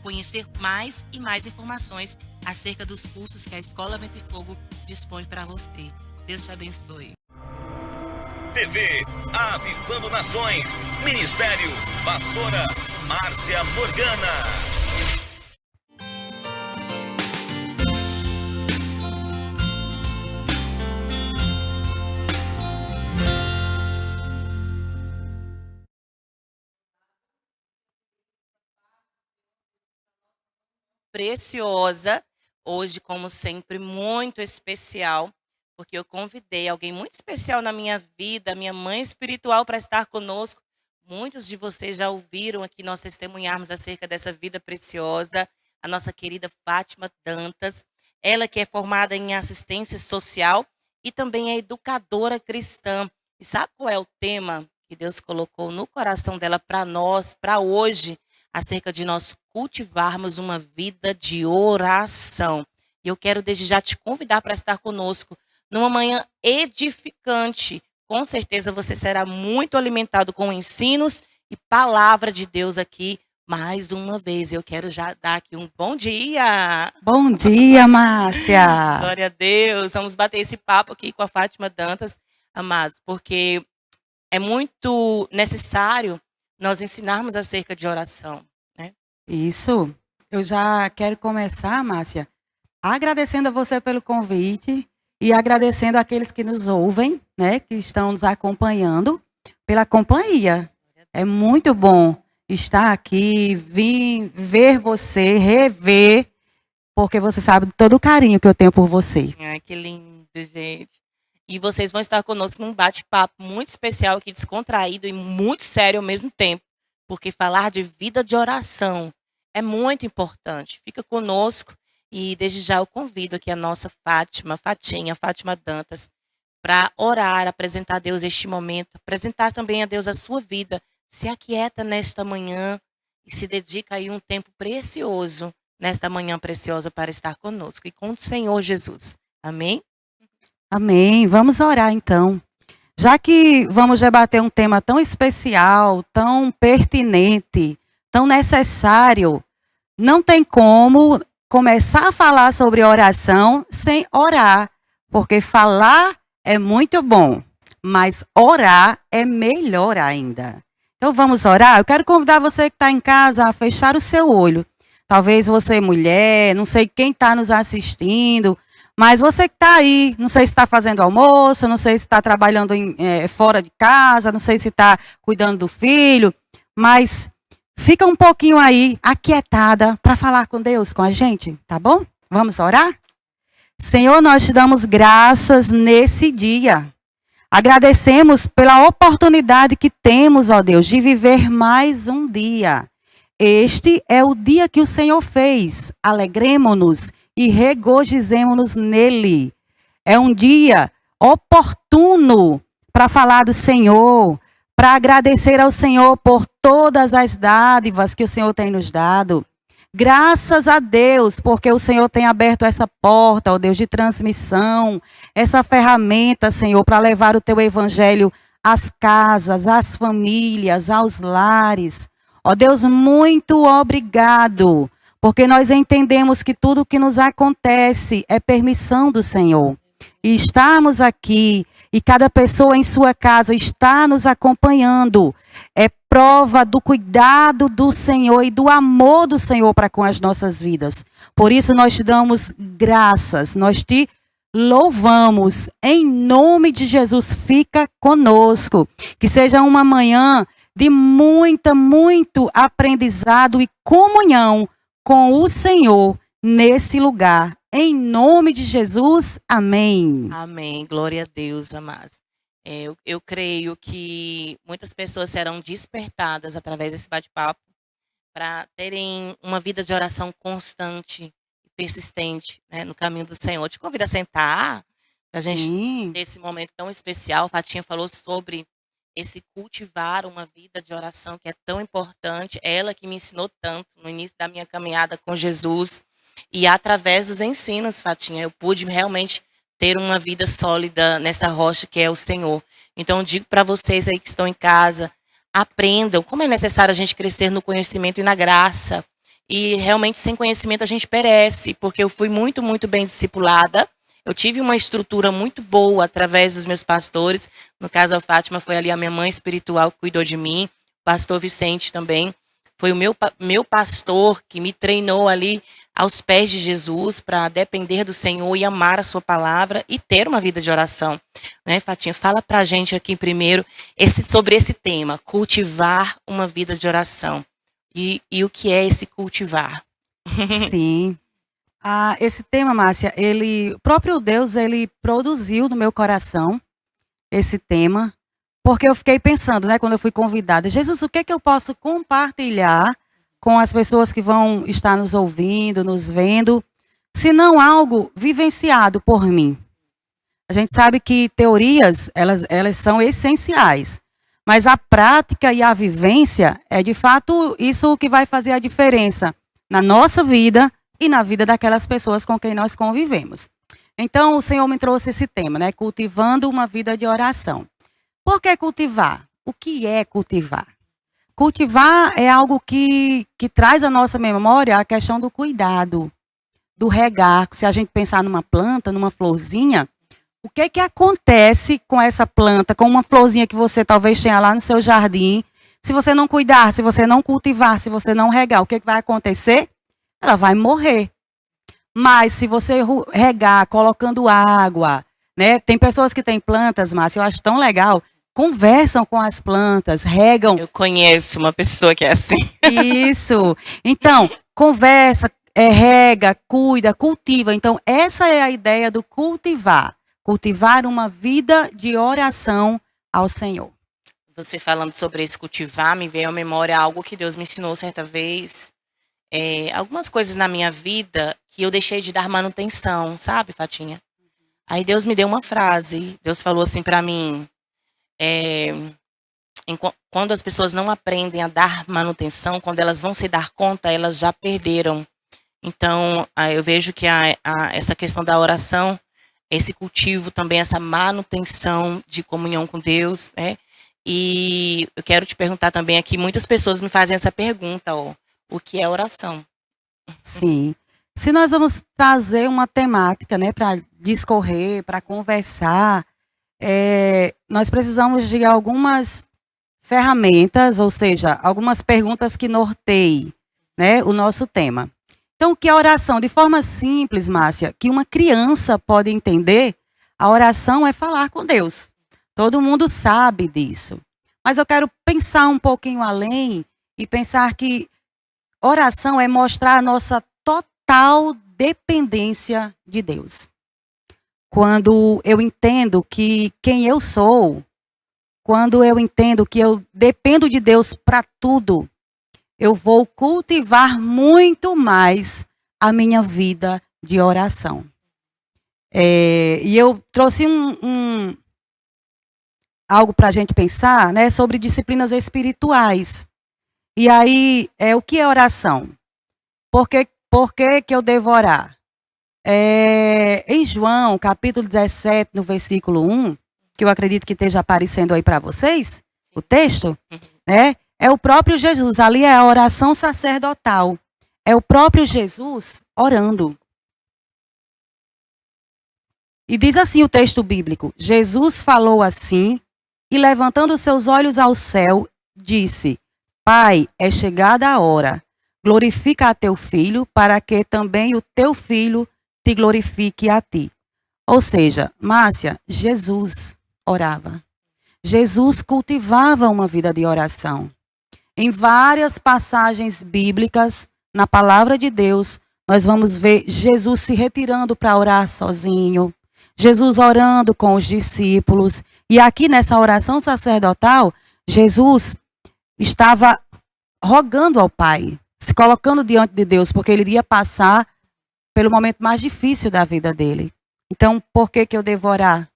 conhecer mais e mais informações acerca dos cursos que a Escola Vento e Fogo dispõe para você. Deus te abençoe. TV Avivando Nações. Ministério Pastora Márcia Morgana. Preciosa, hoje, como sempre, muito especial, porque eu convidei alguém muito especial na minha vida, minha mãe espiritual, para estar conosco. Muitos de vocês já ouviram aqui nós testemunharmos acerca dessa vida preciosa, a nossa querida Fátima Dantas, ela que é formada em assistência social e também é educadora cristã. E sabe qual é o tema que Deus colocou no coração dela para nós, para hoje? Acerca de nós cultivarmos uma vida de oração. E eu quero desde já te convidar para estar conosco numa manhã edificante. Com certeza você será muito alimentado com ensinos e palavra de Deus aqui mais uma vez. Eu quero já dar aqui um bom dia. Bom dia, Márcia. Glória a Deus. Vamos bater esse papo aqui com a Fátima Dantas, amados, porque é muito necessário nós ensinarmos acerca de oração, né? Isso. Eu já quero começar, Márcia, agradecendo a você pelo convite e agradecendo aqueles que nos ouvem, né, que estão nos acompanhando, pela companhia. É muito bom estar aqui, vir ver você, rever, porque você sabe todo o carinho que eu tenho por você. Ai, que lindo, gente. E vocês vão estar conosco num bate-papo muito especial aqui, descontraído e muito sério ao mesmo tempo. Porque falar de vida de oração é muito importante. Fica conosco e desde já eu convido aqui a nossa Fátima Dantas, para orar, apresentar a Deus este momento, apresentar também a Deus a sua vida. Se aquieta nesta manhã e se dedica aí um tempo precioso, nesta manhã preciosa, para estar conosco e com o Senhor Jesus. Amém? Amém. Vamos orar então. Já que vamos debater um tema tão especial, tão pertinente, tão necessário, não tem como começar a falar sobre oração sem orar, porque falar é muito bom, mas orar é melhor ainda. Então vamos orar? Eu quero convidar você que está em casa a fechar o seu olho. Talvez você, mulher, não sei quem está nos assistindo, mas você que está aí, não sei se está fazendo almoço, não sei se está trabalhando fora de casa, não sei se está cuidando do filho, mas fica um pouquinho aí, aquietada, para falar com Deus, com a gente, tá bom? Vamos orar? Senhor, nós te damos graças nesse dia. Agradecemos pela oportunidade que temos, ó Deus, de viver mais um dia. Este é o dia que o Senhor fez. Alegremo-nos e regozijemo-nos nele. É um dia oportuno para falar do Senhor, para agradecer ao Senhor por todas as dádivas que o Senhor tem nos dado. Graças a Deus, porque o Senhor tem aberto essa porta, ó Deus, de transmissão, essa ferramenta, Senhor, para levar o teu evangelho às casas, às famílias, aos lares. Ó Deus, muito obrigado, porque nós entendemos que tudo o que nos acontece é permissão do Senhor. E estarmos aqui, e cada pessoa em sua casa está nos acompanhando, é prova do cuidado do Senhor e do amor do Senhor para com as nossas vidas. Por isso nós te damos graças, nós te louvamos. Em nome de Jesus, fica conosco. Que seja uma manhã de muito aprendizado e comunhão com o Senhor nesse lugar. Em nome de Jesus, amém. Amém. Glória a Deus, amados. Eu creio que muitas pessoas serão despertadas através desse bate-papo para terem uma vida de oração constante e persistente, né, no caminho do Senhor. Eu te convido a sentar para a gente ter esse momento tão especial. A Fatinha falou sobre esse cultivar uma vida de oração que é tão importante. Ela que me ensinou tanto no início da minha caminhada com Jesus. E através dos ensinos, Fatinha, eu pude realmente ter uma vida sólida nessa rocha que é o Senhor. Então, eu digo para vocês aí que estão em casa, aprendam como é necessário a gente crescer no conhecimento e na graça. E realmente sem conhecimento a gente perece, porque eu fui muito, muito bem discipulada. Eu tive uma estrutura muito boa através dos meus pastores. No caso, a Fátima foi ali a minha mãe espiritual que cuidou de mim. O pastor Vicente também foi o meu pastor que me treinou ali aos pés de Jesus para depender do Senhor e amar a sua palavra e ter uma vida de oração. Né, Fatinha? Fala pra gente aqui primeiro sobre esse tema, cultivar uma vida de oração. E o que é esse cultivar? Sim. Esse tema, Márcia, o próprio Deus, ele produziu no meu coração esse tema, porque eu fiquei pensando, né, quando eu fui convidada, Jesus, o que é que eu posso compartilhar com as pessoas que vão estar nos ouvindo, nos vendo, se não algo vivenciado por mim? A gente sabe que teorias, elas são essenciais, mas a prática e a vivência é, de fato, isso que vai fazer a diferença na nossa vida e na vida daquelas pessoas com quem nós convivemos. Então, o Senhor me trouxe esse tema, né? Cultivando uma vida de oração. Por que cultivar? O que é cultivar? Cultivar é algo que traz à nossa memória a questão do cuidado, do regar. Se a gente pensar numa planta, numa florzinha, o que é que acontece com essa planta, com uma florzinha que você talvez tenha lá no seu jardim? Se você não cuidar, se você não cultivar, se você não regar, o que é que vai acontecer? Ela vai morrer. Mas se você regar, colocando água, né? Tem pessoas que têm plantas, Márcia, eu acho tão legal, conversam com as plantas, regam. Eu conheço uma pessoa que é assim. Isso. Então, conversa, rega, cuida, cultiva. Então, essa é a ideia do cultivar. Cultivar uma vida de oração ao Senhor. Você falando sobre esse cultivar, me veio à memória algo que Deus me ensinou certa vez. Algumas coisas na minha vida que eu deixei de dar manutenção, sabe, Fatinha? Aí Deus me deu uma frase. Deus falou assim pra mim, quando as pessoas não aprendem a dar manutenção, quando elas vão se dar conta, elas já perderam. Então, eu vejo que essa questão da oração, esse cultivo também, essa manutenção de comunhão com Deus, né? E eu quero te perguntar também aqui, muitas pessoas me fazem essa pergunta, o que é oração? Sim. Se nós vamos trazer uma temática, né, para discorrer, para conversar, nós precisamos de algumas ferramentas, ou seja, algumas perguntas que norteiem, né, o nosso tema. Então, o que é oração? De forma simples, Márcia, que uma criança pode entender, a oração é falar com Deus. Todo mundo sabe disso. Mas eu quero pensar um pouquinho além e pensar que oração é mostrar a nossa total dependência de Deus. Quando eu entendo que quem eu sou, quando eu entendo que eu dependo de Deus para tudo, eu vou cultivar muito mais a minha vida de oração. E eu trouxe algo para a gente pensar, né, sobre disciplinas espirituais. E aí, o que é oração? Por que eu devo orar? Em João, capítulo 17, no versículo 1, que eu acredito que esteja aparecendo aí para vocês, o texto, né? É o próprio Jesus, ali é a oração sacerdotal. É o próprio Jesus orando. E diz assim o texto bíblico: Jesus falou assim, e levantando seus olhos ao céu, disse: Pai, é chegada a hora. Glorifica a teu filho, para que também o teu filho te glorifique a ti. Ou seja, Márcia, Jesus orava. Jesus cultivava uma vida de oração. Em várias passagens bíblicas, na palavra de Deus, nós vamos ver Jesus se retirando para orar sozinho, Jesus orando com os discípulos. E aqui nessa oração sacerdotal, Jesus estava rogando ao Pai, se colocando diante de Deus, porque ele iria passar pelo momento mais difícil da vida dele. Então, por que eu devo orar?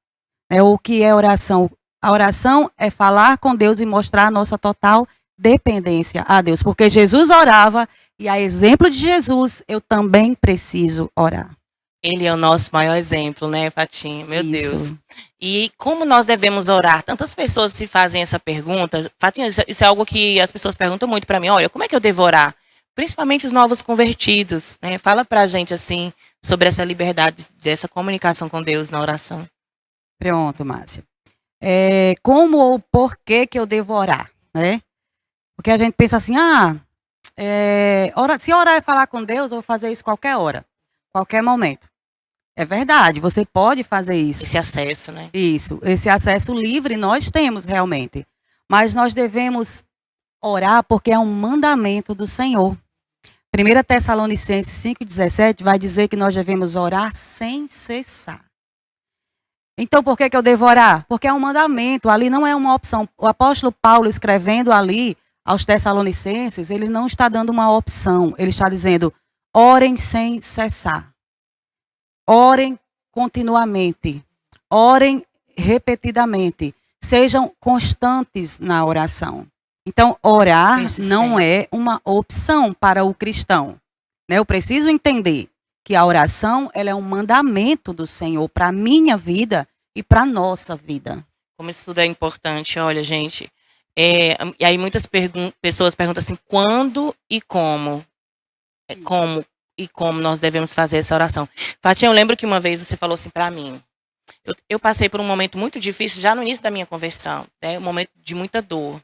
O que é oração? A oração é falar com Deus e mostrar a nossa total dependência a Deus. Porque Jesus orava e, a exemplo de Jesus, eu também preciso orar. Ele é o nosso maior exemplo, né, Fatinha? Meu Isso. Deus. E como nós devemos orar? Tantas pessoas se fazem essa pergunta. Fatinha, isso é algo que as pessoas perguntam muito para mim. Olha, como é que eu devo orar? principalmente os novos convertidos, né? Fala pra gente, assim, sobre essa liberdade dessa comunicação com Deus na oração. Pronto, Márcia. Como ou por que eu devo orar, né? Porque a gente pensa assim, se orar é falar com Deus, eu vou fazer isso qualquer hora, qualquer momento. É verdade, você pode fazer isso. Esse acesso, né? Isso, esse acesso livre nós temos realmente. Mas nós devemos orar porque é um mandamento do Senhor. 1 Tessalonicenses 5,17 vai dizer que nós devemos orar sem cessar. Então, por que eu devo orar? Porque é um mandamento, ali não é uma opção. O apóstolo Paulo, escrevendo ali aos Tessalonicenses, ele não está dando uma opção. Ele está dizendo, orem sem cessar. Orem continuamente. Orem repetidamente. Sejam constantes na oração. Então, orar não é uma opção para o cristão. Né? Eu preciso entender que a oração ela é um mandamento do Senhor para a minha vida e para a nossa vida. Como isso tudo é importante, olha, gente. E aí muitas pessoas perguntam assim, quando e como? Como nós devemos fazer essa oração. Fatinha, eu lembro que uma vez você falou assim para mim, eu passei por um momento muito difícil já no início da minha conversão, né? Um momento de muita dor.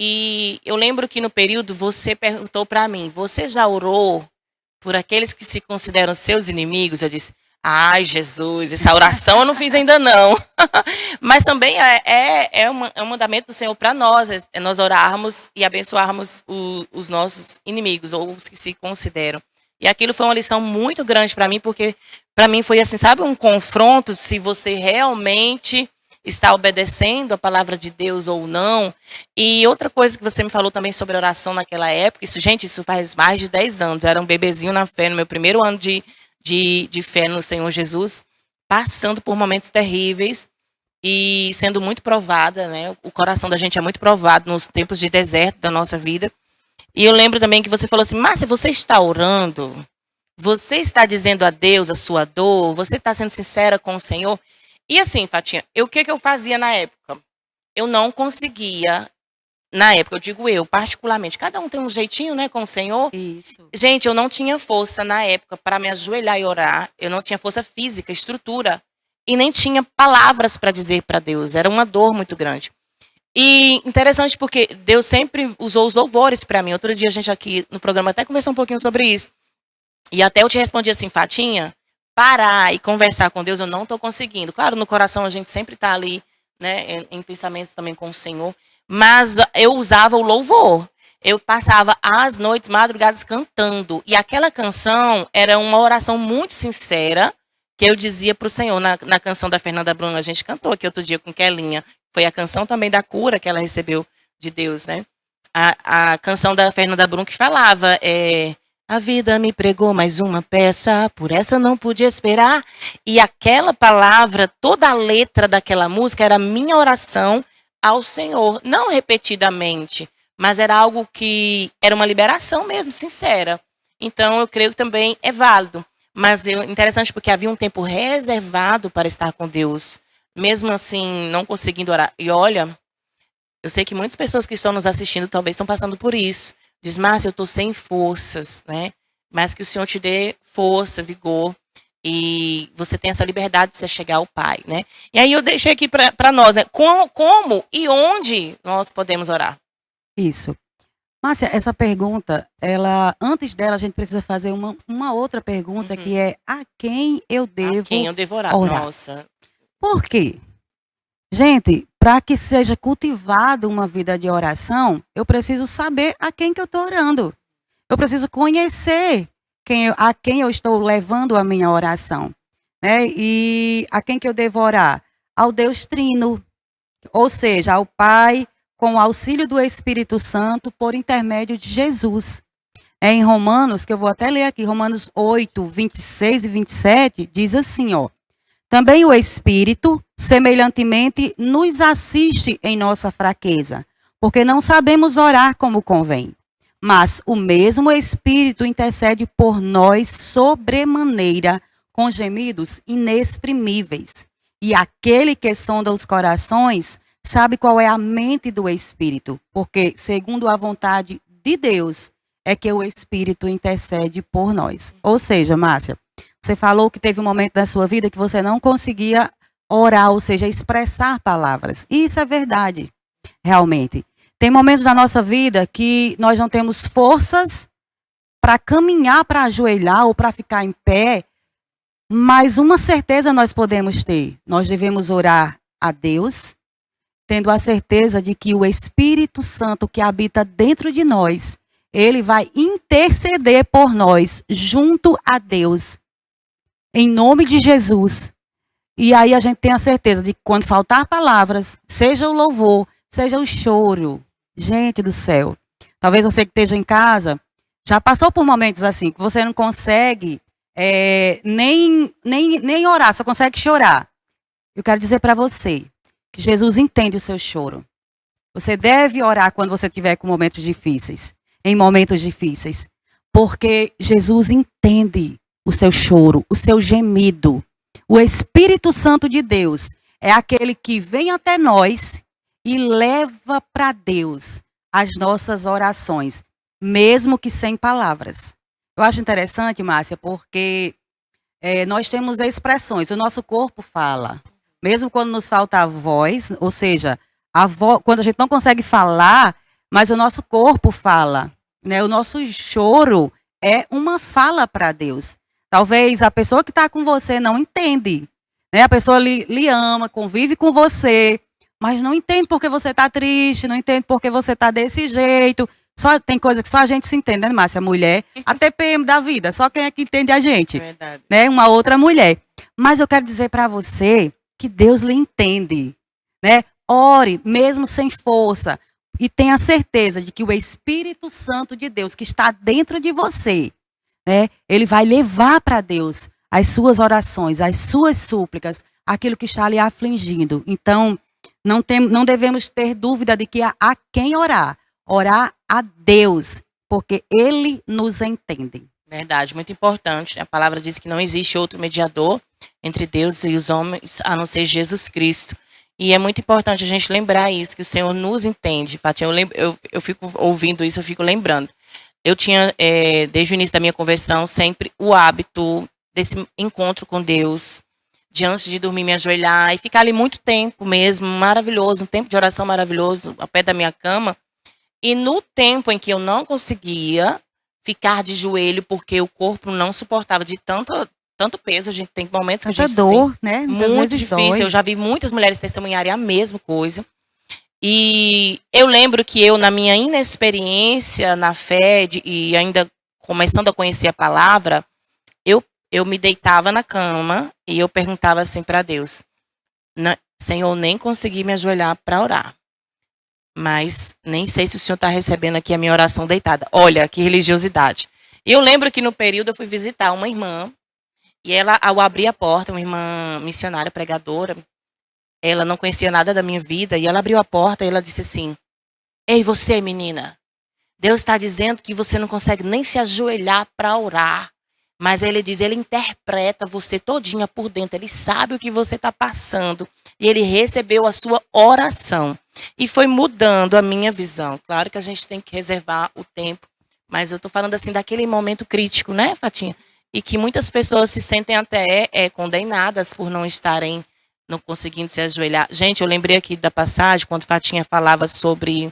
E eu lembro que no período você perguntou para mim, você já orou por aqueles que se consideram seus inimigos? Eu disse, ai Jesus, essa oração eu não fiz ainda não. Mas também é um mandamento do Senhor para nós, é nós orarmos e abençoarmos os nossos inimigos, ou os que se consideram. E aquilo foi uma lição muito grande para mim, porque para mim foi assim, sabe, um confronto se você realmente está obedecendo a palavra de Deus ou não. E outra coisa que você me falou também sobre oração naquela época, isso faz mais de 10 anos, eu era um bebezinho na fé, no meu primeiro ano de fé no Senhor Jesus, passando por momentos terríveis e sendo muito provada, né? O coração da gente é muito provado nos tempos de deserto da nossa vida. E eu lembro também que você falou assim, Márcia, você está orando? Você está dizendo a Deus a sua dor? Você está sendo sincera com o Senhor? E assim, Fatinha, o que eu fazia na época? Eu não conseguia, na época, eu digo eu, particularmente, cada um tem um jeitinho, né, com o Senhor. Isso. Gente, eu não tinha força na época para me ajoelhar e orar. Eu não tinha força física, estrutura. E nem tinha palavras para dizer para Deus. Era uma dor muito grande. E interessante porque Deus sempre usou os louvores para mim. Outro dia a gente aqui no programa até conversou um pouquinho sobre isso. E até eu te respondi assim, Fatinha, parar e conversar com Deus eu não estou conseguindo. Claro, no coração a gente sempre está ali, né, em pensamentos também com o Senhor. Mas eu usava o louvor. Eu passava as noites, madrugadas cantando. E aquela canção era uma oração muito sincera que eu dizia para o Senhor. Na canção da Fernanda Brum, a gente cantou aqui outro dia com Kelinha. Foi a canção também da cura que ela recebeu de Deus, né? A canção da Fernanda Brum que falava, a vida me pregou mais uma peça, por essa não pude esperar. E aquela palavra, toda a letra daquela música era minha oração ao Senhor. Não repetidamente, mas era algo que era uma liberação mesmo, sincera. Então eu creio que também é válido. Mas interessante porque havia um tempo reservado para estar com Deus. Mesmo assim, não conseguindo orar. E olha, eu sei que muitas pessoas que estão nos assistindo talvez estão passando por isso. Diz, Márcia, eu estou sem forças, né? Mas que o Senhor te dê força, vigor. E você tem essa liberdade de se chegar ao Pai, né? E aí eu deixei aqui para nós, né? Como e onde nós podemos orar? Isso. Márcia, essa pergunta, antes dela a gente precisa fazer uma outra pergunta que é a quem eu devo A quem eu devo orar? Nossa. Por quê? Gente, para que seja cultivada uma vida de oração, eu preciso saber a quem que eu estou orando. Eu preciso conhecer a quem eu estou levando a minha oração. Né? E a quem que eu devo orar? Ao Deus Trino, ou seja, ao Pai, com o auxílio do Espírito Santo, por intermédio de Jesus. Em Romanos, que eu vou até ler aqui, Romanos 8, 26 e 27, diz assim, ó. Também o Espírito, semelhantemente, nos assiste em nossa fraqueza, porque não sabemos orar como convém. Mas o mesmo Espírito intercede por nós sobremaneira, com gemidos inexprimíveis. E aquele que sonda os corações sabe qual é a mente do Espírito, porque, segundo a vontade de Deus, é que o Espírito intercede por nós. Ou seja, Márcia, você falou que teve um momento da sua vida que você não conseguia orar, ou seja, expressar palavras. E isso é verdade, realmente. Tem momentos da nossa vida que nós não temos forças para caminhar, para ajoelhar ou para ficar em pé, mas uma certeza nós podemos ter. Nós devemos orar a Deus, tendo a certeza de que o Espírito Santo que habita dentro de nós, ele vai interceder por nós junto a Deus, em nome de Jesus. E aí a gente tem a certeza de que quando faltar palavras, seja o louvor, seja o choro, gente do céu, talvez você que esteja em casa, já passou por momentos assim, que você não consegue nem orar, só consegue chorar. Eu quero dizer para você que Jesus entende o seu choro. Você deve orar quando você estiver com momentos difíceis, em momentos difíceis, porque Jesus entende o seu choro, o seu gemido. O Espírito Santo de Deus é aquele que vem até nós e leva para Deus as nossas orações, mesmo que sem palavras. Eu acho interessante, Márcia, porque nós temos expressões, o nosso corpo fala. Mesmo quando nos falta a voz, ou seja, quando a gente não consegue falar, mas o nosso corpo fala, né? O nosso choro é uma fala para Deus. Talvez a pessoa que está com você não entende, né? A pessoa lhe ama, convive com você, mas não entende porque você está triste, não entende porque você está desse jeito. Só tem coisa que só a gente se entende, né, Márcia? Mulher, a TPM da vida, só quem é que entende a gente, Verdade. né? Uma outra mulher. Mas eu quero dizer para você que Deus lhe entende, né? Ore, mesmo sem força, e tenha certeza de que o Espírito Santo de Deus que está dentro de você, né? Ele vai levar para Deus as suas orações, as suas súplicas, aquilo que está lhe afligindo. Então, não devemos ter dúvida de que há quem orar. Orar a Deus, porque Ele nos entende. Verdade, muito importante. A palavra diz que não existe outro mediador entre Deus e os homens, a não ser Jesus Cristo. E é muito importante a gente lembrar isso, que o Senhor nos entende. Fatinha, eu fico ouvindo isso, eu fico lembrando. Eu tinha, desde o início da minha conversão, sempre o hábito desse encontro com Deus, de antes de dormir me ajoelhar e ficar ali muito tempo mesmo, maravilhoso, um tempo de oração maravilhoso, ao pé da minha cama. E no tempo em que eu não conseguia ficar de joelho, porque o corpo não suportava de tanto peso, a gente tem momentos que a gente dor, sente né? Muitas muito vezes difícil. dói. Eu já vi muitas mulheres testemunharem a mesma coisa. E eu lembro que eu, na minha inexperiência na fé e ainda começando a conhecer a palavra, eu me deitava na cama e eu perguntava assim para Deus: Senhor, nem consegui me ajoelhar para orar, mas nem sei se o Senhor está recebendo aqui a minha oração deitada. Olha, que religiosidade. E eu lembro que no período eu fui visitar uma irmã, e ela, ao abrir a porta, uma irmã missionária, pregadora, ela não conhecia nada da minha vida, e ela abriu a porta e ela disse assim: Ei, você, menina, Deus está dizendo que você não consegue nem se ajoelhar para orar, mas ele diz, ele interpreta você todinha por dentro, ele sabe o que você está passando, e ele recebeu a sua oração. E foi mudando a minha visão. Claro que a gente tem que reservar o tempo, mas eu estou falando assim daquele momento crítico, né, Fatinha? E que muitas pessoas se sentem até condenadas por não estarem, não conseguindo se ajoelhar. Gente, eu lembrei aqui da passagem, quando Fatinha falava sobre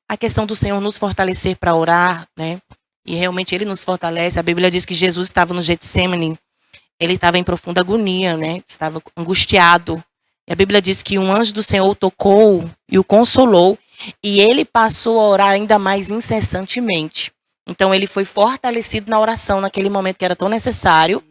a questão do Senhor nos fortalecer para orar, né? E realmente Ele nos fortalece. A Bíblia diz que Jesus estava no Getsêmani, Ele estava em profunda agonia, né? Estava angustiado. E a Bíblia diz que um anjo do Senhor o tocou e o consolou, e ele passou a orar ainda mais incessantemente. Então ele foi fortalecido na oração naquele momento que era tão necessário.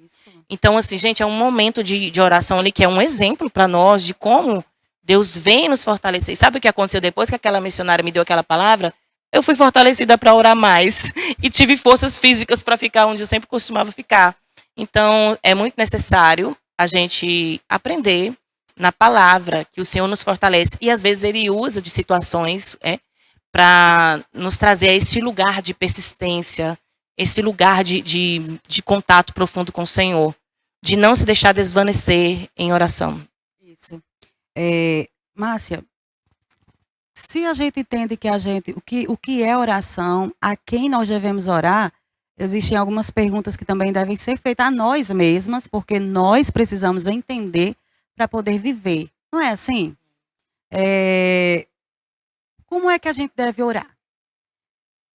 Então, assim, gente, é um momento de oração ali que é um exemplo para nós de como Deus vem nos fortalecer. Sabe o que aconteceu depois que aquela missionária me deu aquela palavra? Eu fui fortalecida para orar mais e tive forças físicas para ficar onde eu sempre costumava ficar. Então, é muito necessário a gente aprender na palavra que o Senhor nos fortalece. E às vezes Ele usa de situações para nos trazer a esse lugar de persistência, esse lugar de contato profundo com o Senhor, de não se deixar desvanecer em oração. Isso. Márcia, se a gente entende que o que é oração, a quem nós devemos orar, existem algumas perguntas que também devem ser feitas a nós mesmas, porque nós precisamos entender para poder viver. Não é assim? Eh, Como é que a gente deve orar?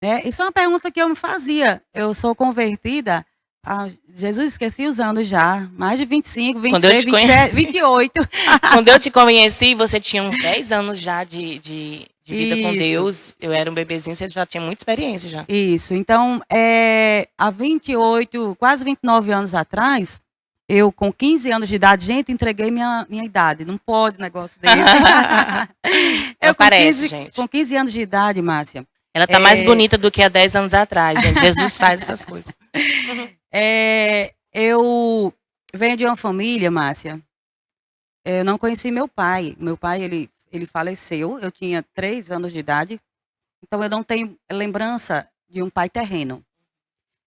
Né? Isso é uma pergunta que eu me fazia. Eu sou convertida a Jesus, esqueci os anos já, mais de 25, Quando eu 26, te 27, conheci, 28. quando eu te conheci, você tinha uns 10 anos já de vida com Isso. Deus. Eu era um bebezinho, você já tinha muita experiência já. Isso. Então, há 28, quase 29 anos atrás, eu com 15 anos de idade, gente, entreguei minha idade. Não pode um negócio desse. Não Eu parece, gente. com 15 anos de idade, Márcia, Ela tá mais bonita do que há 10 anos atrás, gente. Jesus faz essas coisas. eu venho de uma família, Márcia. Eu não conheci meu pai. Meu pai, ele faleceu. Eu tinha 3 anos de idade. Então, eu não tenho lembrança de um pai terreno.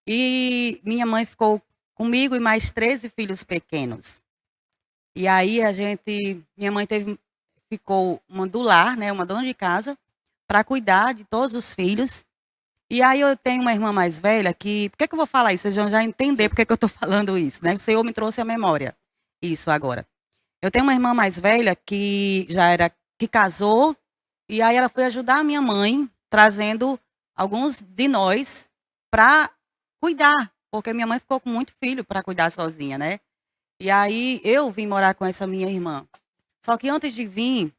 E minha mãe ficou comigo e mais 13 filhos pequenos. E aí minha mãe ficou uma do lar, né, uma dona de casa, para cuidar de todos os filhos. E aí eu tenho uma irmã mais velha que, por que eu vou falar isso? Vocês vão já entender por que eu estou falando isso, né? O Senhor me trouxe à memória isso agora. Eu tenho uma irmã mais velha que que casou, e aí ela foi ajudar a minha mãe, trazendo alguns de nós para cuidar, porque minha mãe ficou com muito filho para cuidar sozinha, né? E aí eu vim morar com essa minha irmã. Só que antes de vir,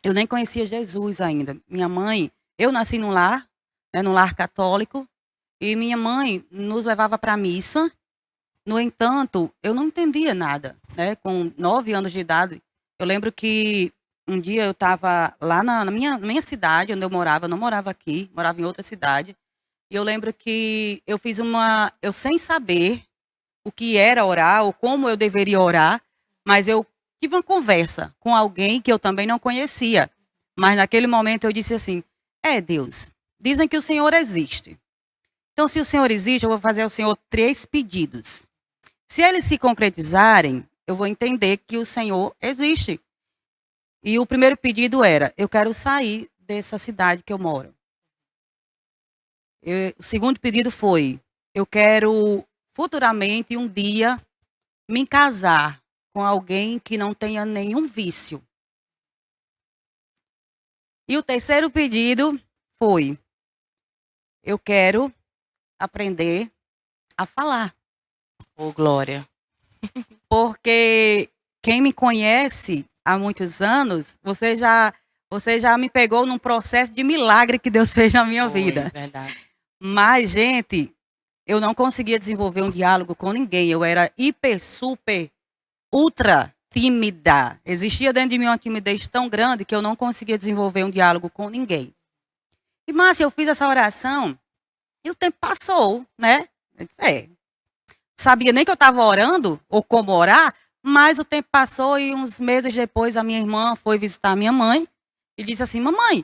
eu nem conhecia Jesus ainda. Minha mãe, eu nasci num lar, né, num lar católico, e minha mãe nos levava para a missa. No entanto, eu não entendia nada, né? Com 9 anos de idade, eu lembro que um dia eu estava lá na minha cidade, onde eu morava, eu não morava aqui, morava em outra cidade, e eu lembro que eu sem saber o que era orar ou como eu deveria orar, mas eu tive uma conversa com alguém que eu também não conhecia. Mas naquele momento eu disse assim: Deus, dizem que o Senhor existe. Então, se o Senhor existe, eu vou fazer ao Senhor 3 pedidos. Se eles se concretizarem, eu vou entender que o Senhor existe. E o primeiro pedido era: eu quero sair dessa cidade que eu moro. O segundo pedido foi: eu quero futuramente, um dia, me casar com alguém que não tenha nenhum vício. E o terceiro pedido foi: eu quero aprender a falar. Ô, glória. Porque quem me conhece há muitos anos, você já me pegou num processo de milagre que Deus fez na minha vida. Verdade. Mas, gente, eu não conseguia desenvolver um diálogo com ninguém. Eu era hiper, super, ultra tímida. Existia dentro de mim uma timidez tão grande que eu não conseguia desenvolver um diálogo com ninguém. E, Márcia, eu fiz essa oração e o tempo passou, né? Eu disse, sabia nem que eu estava orando ou como orar, mas o tempo passou e uns meses depois a minha irmã foi visitar a minha mãe e disse assim: mamãe,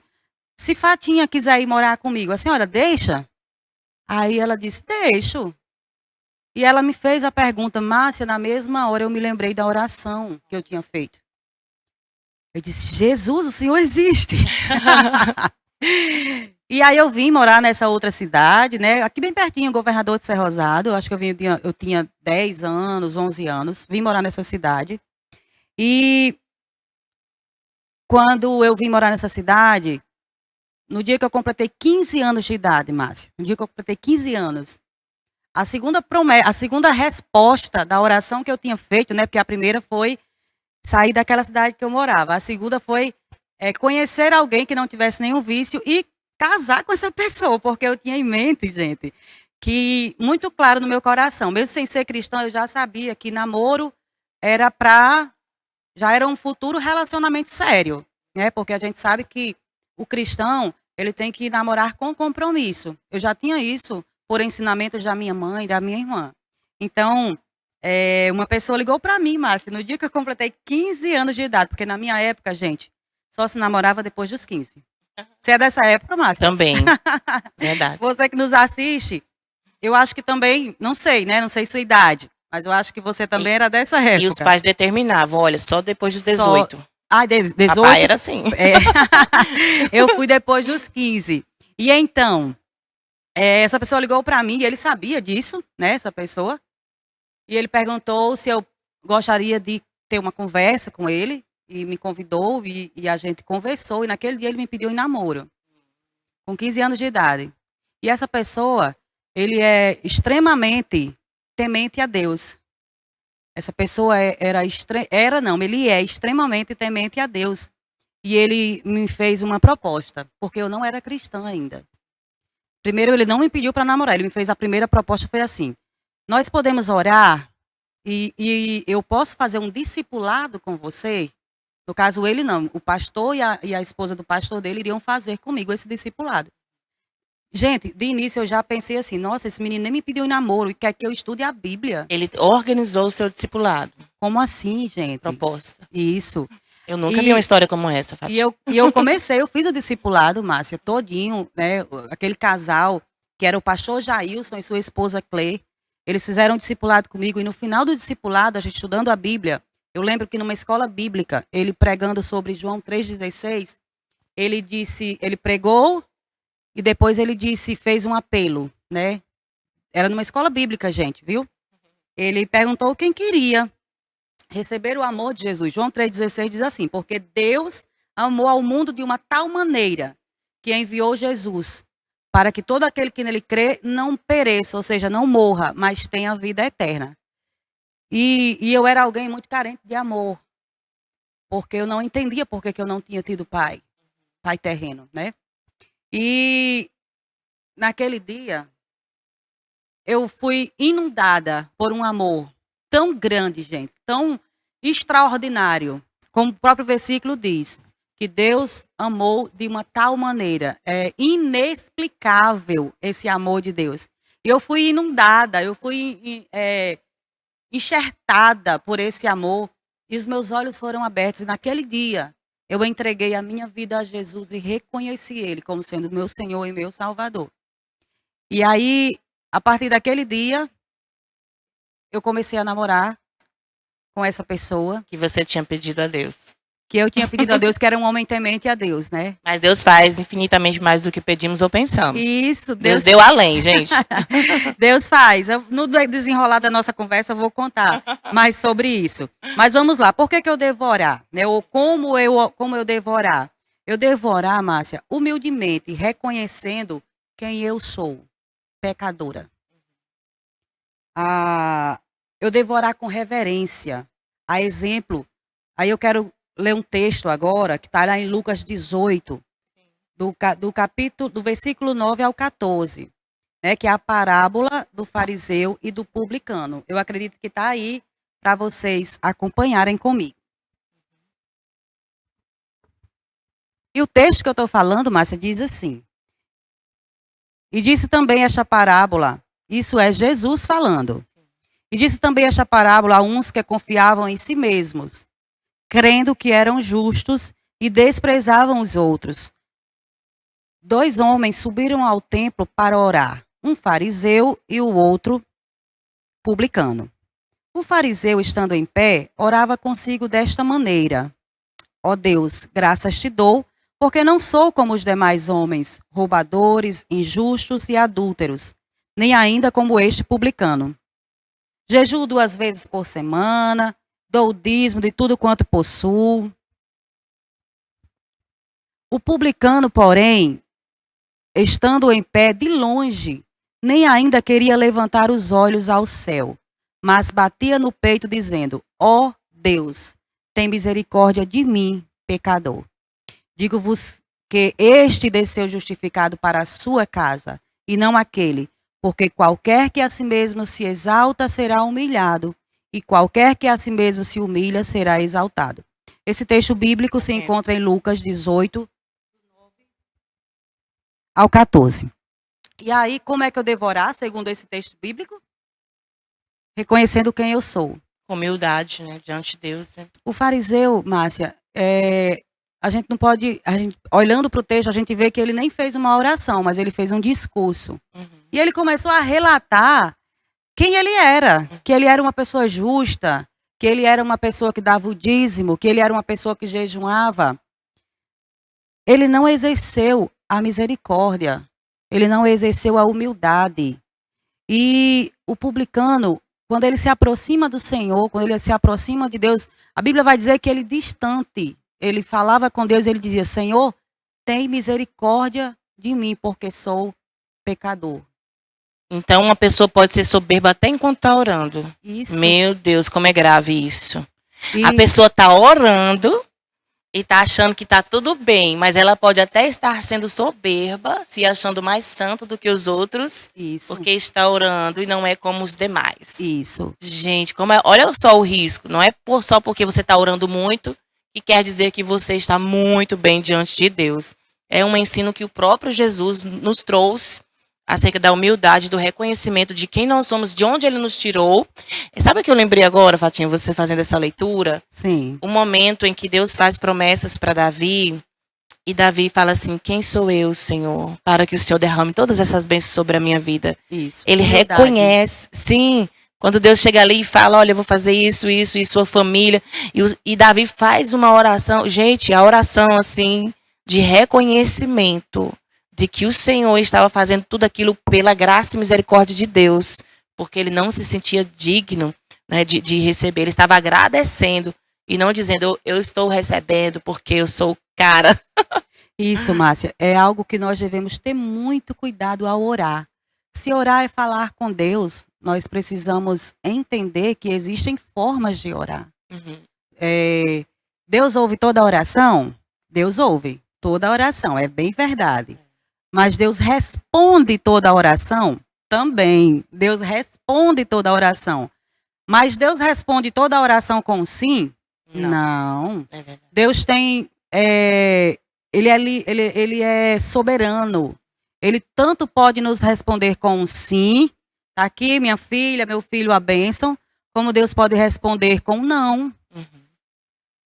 se Fatinha quiser ir morar comigo, a senhora deixa? Aí ela disse: deixo. E ela me fez a pergunta: Márcia, na mesma hora eu me lembrei da oração que eu tinha feito. Eu disse: Jesus, o Senhor existe. E aí eu vim morar nessa outra cidade, né? Aqui bem pertinho, Governador de Serra Rosado. Eu acho que eu tinha 10 anos, 11 anos. Vim morar nessa cidade. E quando eu vim morar nessa cidade, no dia que eu completei 15 anos de idade, Márcia, no dia que eu completei 15 anos, a segunda resposta da oração que eu tinha feito, né? Porque a primeira foi sair daquela cidade que eu morava. A segunda foi conhecer alguém que não tivesse nenhum vício e casar com essa pessoa, porque eu tinha em mente, gente, que muito claro no meu coração, mesmo sem ser cristã, eu já sabia que namoro já era um futuro relacionamento sério, né? Porque a gente sabe que o cristão, ele tem que namorar com compromisso. Eu já tinha isso por ensinamentos da minha mãe e da minha irmã. Então, uma pessoa ligou para mim, Márcia, no dia que eu completei 15 anos de idade, porque na minha época, gente, só se namorava depois dos 15. Você é dessa época, Márcia? Também. Verdade. Você que nos assiste, eu acho que também, não sei, né? Não sei sua idade, mas eu acho que você também era dessa época. E os pais determinavam, olha, só depois dos 18. Ah, 18? Papai era assim. É. Eu fui depois dos 15. E então, essa pessoa ligou para mim e ele sabia disso, né, essa pessoa. E ele perguntou se eu gostaria de ter uma conversa com ele e me convidou e a gente conversou. E naquele dia ele me pediu em namoro, com 15 anos de idade. E essa pessoa, ele é extremamente temente a Deus. Essa pessoa ele é extremamente temente a Deus. E ele me fez uma proposta, porque eu não era cristã ainda. Primeiro, ele não me pediu para namorar, ele me fez a primeira proposta, foi assim: nós podemos orar e eu posso fazer um discipulado com você? No caso, ele não, o pastor e a esposa do pastor dele iriam fazer comigo esse discipulado. Gente, de início eu já pensei assim: nossa, esse menino nem me pediu em namoro e quer que eu estude a Bíblia. Ele organizou o seu discipulado. Como assim, gente? Proposta. Isso. Eu nunca vi uma história como essa, Fátima. Eu fiz o discipulado, Márcia, todinho, né? Aquele casal, que era o pastor Jailson e sua esposa Clê, eles fizeram um discipulado comigo, e no final do discipulado, a gente estudando a Bíblia, eu lembro que numa escola bíblica, ele pregando sobre João 3,16, ele pregou, e depois ele fez um apelo, né? Era numa escola bíblica, gente, viu? Ele perguntou quem queria receber o amor de Jesus. João 3,16 diz assim: porque Deus amou ao mundo de uma tal maneira que enviou Jesus, para que todo aquele que nele crê não pereça, ou seja, não morra, mas tenha vida eterna. E eu era alguém muito carente de amor, porque eu não entendia por que eu não tinha tido pai terreno, né? E naquele dia, eu fui inundada por um amor tão grande, gente, tão extraordinário, como o próprio versículo diz, que Deus amou de uma tal maneira. É inexplicável esse amor de Deus. E eu fui inundada, eu fui enxertada por esse amor, e os meus olhos foram abertos. E naquele dia, eu entreguei a minha vida a Jesus e reconheci Ele como sendo meu Senhor e meu Salvador. E aí, a partir daquele dia, eu comecei a namorar com essa pessoa. Que você tinha pedido a Deus. Que eu tinha pedido a Deus, que era um homem temente a Deus, né? Mas Deus faz infinitamente mais do que pedimos ou pensamos. Isso. Deus deu além, gente. Deus faz. No desenrolar da nossa conversa, eu vou contar mais sobre isso. Mas vamos lá. Por que eu devo orar? Né? Ou como eu devo orar? Eu devo orar, Márcia, humildemente, reconhecendo quem eu sou, pecadora. Eu devo orar com reverência. A exemplo, aí eu quero ler um texto agora, que está lá em Lucas 18, do versículo 9 ao 14, né, que é a parábola do fariseu e do publicano. Eu acredito que está aí para vocês acompanharem comigo. E o texto que eu estou falando, Márcia, diz assim: e disse também esta parábola, isso é Jesus falando, e disse também esta parábola a uns que confiavam em si mesmos, crendo que eram justos e desprezavam os outros. 2 homens subiram ao templo para orar, um fariseu e o outro publicano. O fariseu, estando em pé, orava consigo desta maneira: ó Deus, graças te dou, porque não sou como os demais homens, roubadores, injustos e adúlteros, nem ainda como este publicano. Jejuo 2 vezes por semana, dou o dízimo de tudo quanto possuo. O publicano, porém, estando em pé de longe, nem ainda queria levantar os olhos ao céu, mas batia no peito dizendo: ó Deus, tem misericórdia de mim, pecador. Digo-vos que este desceu justificado para a sua casa, e não aquele, porque qualquer que a si mesmo se exalta será humilhado, e qualquer que a si mesmo se humilha será exaltado. Esse texto bíblico se encontra em Lucas 18, ao 14. E aí, como é que eu devo orar, segundo esse texto bíblico? Reconhecendo quem eu sou. Com humildade, né, diante de Deus. Né? O fariseu, Márcia, a gente não pode, olhando para o texto, a gente vê que ele nem fez uma oração, mas ele fez um discurso. E ele começou a relatar quem ele era, que ele era uma pessoa justa, que ele era uma pessoa que dava o dízimo, que ele era uma pessoa que jejuava, ele não exerceu a misericórdia, ele não exerceu a humildade. E o publicano, quando ele se aproxima do Senhor, quando ele se aproxima de Deus, a Bíblia vai dizer que ele distante, ele falava com Deus, ele dizia: Senhor, tem misericórdia de mim, porque sou pecador. Então, uma pessoa pode ser soberba até enquanto está orando. Isso. Meu Deus, como é grave isso. E, A pessoa está orando e está achando que está tudo bem, mas ela pode até estar sendo soberba, se achando mais santo do que os outros, isso, porque está orando e não é como os demais. isso. Gente, olha só o risco. Não é só porque você está orando muito que quer dizer que você está muito bem diante de Deus. É um ensino que o próprio Jesus nos trouxe acerca da humildade, do reconhecimento de quem nós somos, de onde Ele nos tirou. E sabe o que eu lembrei agora, Fatinha, você fazendo essa leitura? Sim. O momento em que Deus faz promessas para Davi, e Davi fala assim: quem sou eu, Senhor, para que o Senhor derrame todas essas bênçãos sobre a minha vida? Isso. Ele Humildade. reconhece, sim, quando Deus chega ali e fala: olha, eu vou fazer isso, isso e sua família. E Davi faz uma oração, gente, a oração assim, de reconhecimento de que o Senhor estava fazendo tudo aquilo pela graça e misericórdia de Deus, porque ele não se sentia digno, né, de receber. Ele estava agradecendo e não dizendo: eu estou recebendo porque eu sou o cara. Isso, Márcia, é algo que nós devemos ter muito cuidado ao orar. Se orar é falar com Deus, nós precisamos entender que existem formas de orar. Uhum. Deus ouve toda a oração? Deus ouve toda a oração, é bem verdade. Mas Deus responde toda a oração? Também. Deus responde toda a oração. Mas Deus responde toda a oração com sim? Não. É verdade. Deus tem... Ele é soberano. Ele tanto pode nos responder com um sim, tá aqui minha filha, meu filho, a bênção, como Deus pode responder com não. Uhum.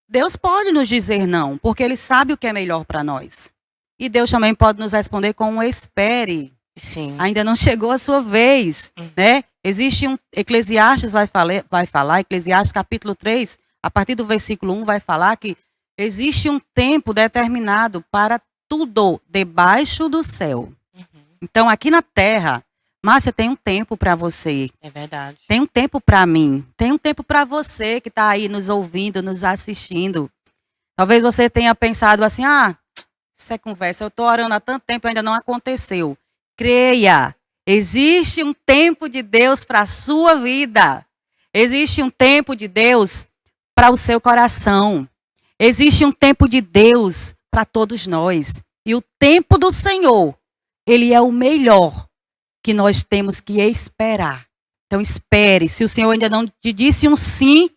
Deus pode nos dizer não, porque Ele sabe o que é melhor para nós. E Deus também pode nos responder com um espere. Sim. Ainda não chegou a sua vez, né? Existe Eclesiastes vai falar, Eclesiastes capítulo 3, a partir do versículo 1 vai falar que existe um tempo determinado para tudo debaixo do céu. Então, aqui na terra, Márcia, tem um tempo para você. É verdade. Tem um tempo para mim. Tem um tempo para você que está aí nos ouvindo, nos assistindo. Talvez você tenha pensado assim: isso é conversa, eu estou orando há tanto tempo e ainda não aconteceu. Creia, existe um tempo de Deus para a sua vida. Existe um tempo de Deus para o seu coração. Existe um tempo de Deus para todos nós. E o tempo do Senhor, Ele é o melhor que nós temos que esperar. Então espere. Se o Senhor ainda não te disse um sim,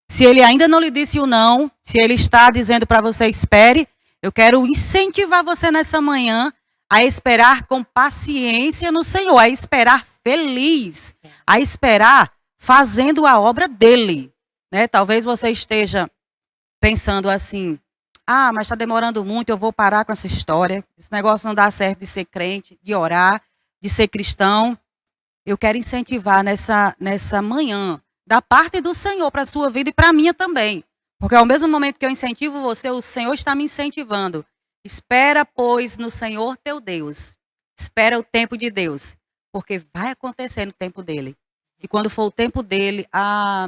se Ele ainda não lhe disse um não, se Ele está dizendo para você espere, eu quero incentivar você nessa manhã a esperar com paciência no Senhor, a esperar feliz, a esperar fazendo a obra dEle. Né? Talvez você esteja pensando assim: mas está demorando muito, eu vou parar com essa história. Esse negócio não dá certo de ser crente, de orar, de ser cristão. Eu quero incentivar nessa manhã, da parte do Senhor para a sua vida e para a minha também. Porque ao mesmo momento que eu incentivo você, o Senhor está me incentivando. Espera, pois, no Senhor teu Deus. Espera o tempo de Deus. Porque vai acontecer no tempo dele. E quando for o tempo dele,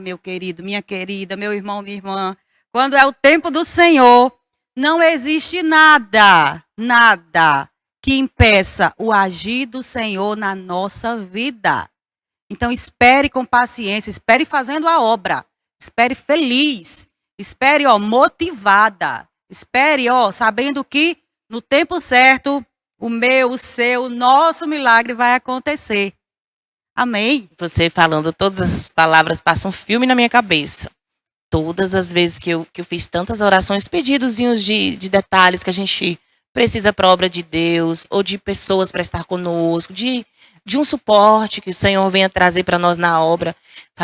meu querido, minha querida, meu irmão, minha irmã, quando é o tempo do Senhor, não existe nada que impeça o agir do Senhor na nossa vida. Então espere com paciência, espere fazendo a obra, espere feliz, espere motivada, espere sabendo que no tempo certo o meu, o seu, o nosso milagre vai acontecer. Amém? Você falando todas essas palavras, passa um filme na minha cabeça. Todas as vezes que eu fiz tantas orações, pedidozinhos de detalhes que a gente precisa para a obra de Deus, ou de pessoas para estar conosco, de um suporte que o Senhor venha trazer para nós na obra.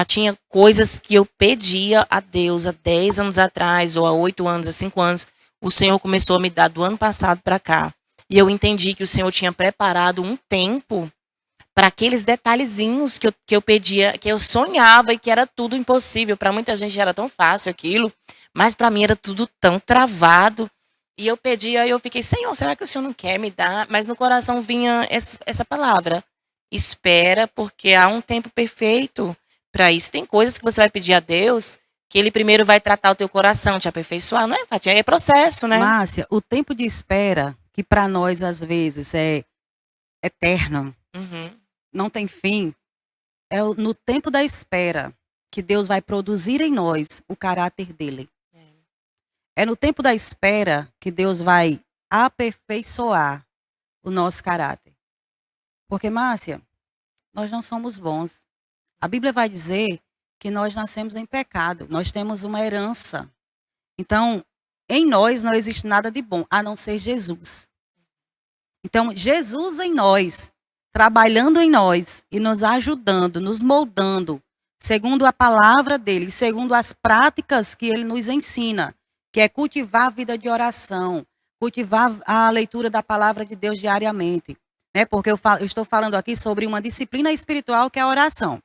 Tinha coisas que eu pedia a Deus há 10 anos atrás, ou há 8 anos, há 5 anos. O Senhor começou a me dar do ano passado para cá. E eu entendi que o Senhor tinha preparado um tempo para aqueles detalhezinhos que eu pedia, que eu sonhava e que era tudo impossível. Para muita gente era tão fácil aquilo, mas para mim era tudo tão travado. E eu pedia e eu fiquei, Senhor, será que o Senhor não quer me dar? Mas no coração vinha essa palavra. Espera, porque há um tempo perfeito para isso. Tem coisas que você vai pedir a Deus que Ele primeiro vai tratar o teu coração, te aperfeiçoar. Não é, Fátima? É processo, né? Márcia, o tempo de espera, que para nós às vezes é eterno, Uhum. não tem fim, no tempo da espera que Deus vai produzir em nós o caráter dele. É no tempo da espera que Deus vai aperfeiçoar o nosso caráter. Porque, Márcia, nós não somos bons. A Bíblia vai dizer que nós nascemos em pecado. Nós temos uma herança. Então, em nós não existe nada de bom, a não ser Jesus. Então, Jesus em nós, trabalhando em nós e nos ajudando, nos moldando, segundo a palavra dele, segundo as práticas que ele nos ensina, que é cultivar a vida de oração, cultivar a leitura da palavra de Deus diariamente. Né? Porque eu estou falando aqui sobre uma disciplina espiritual que é a oração.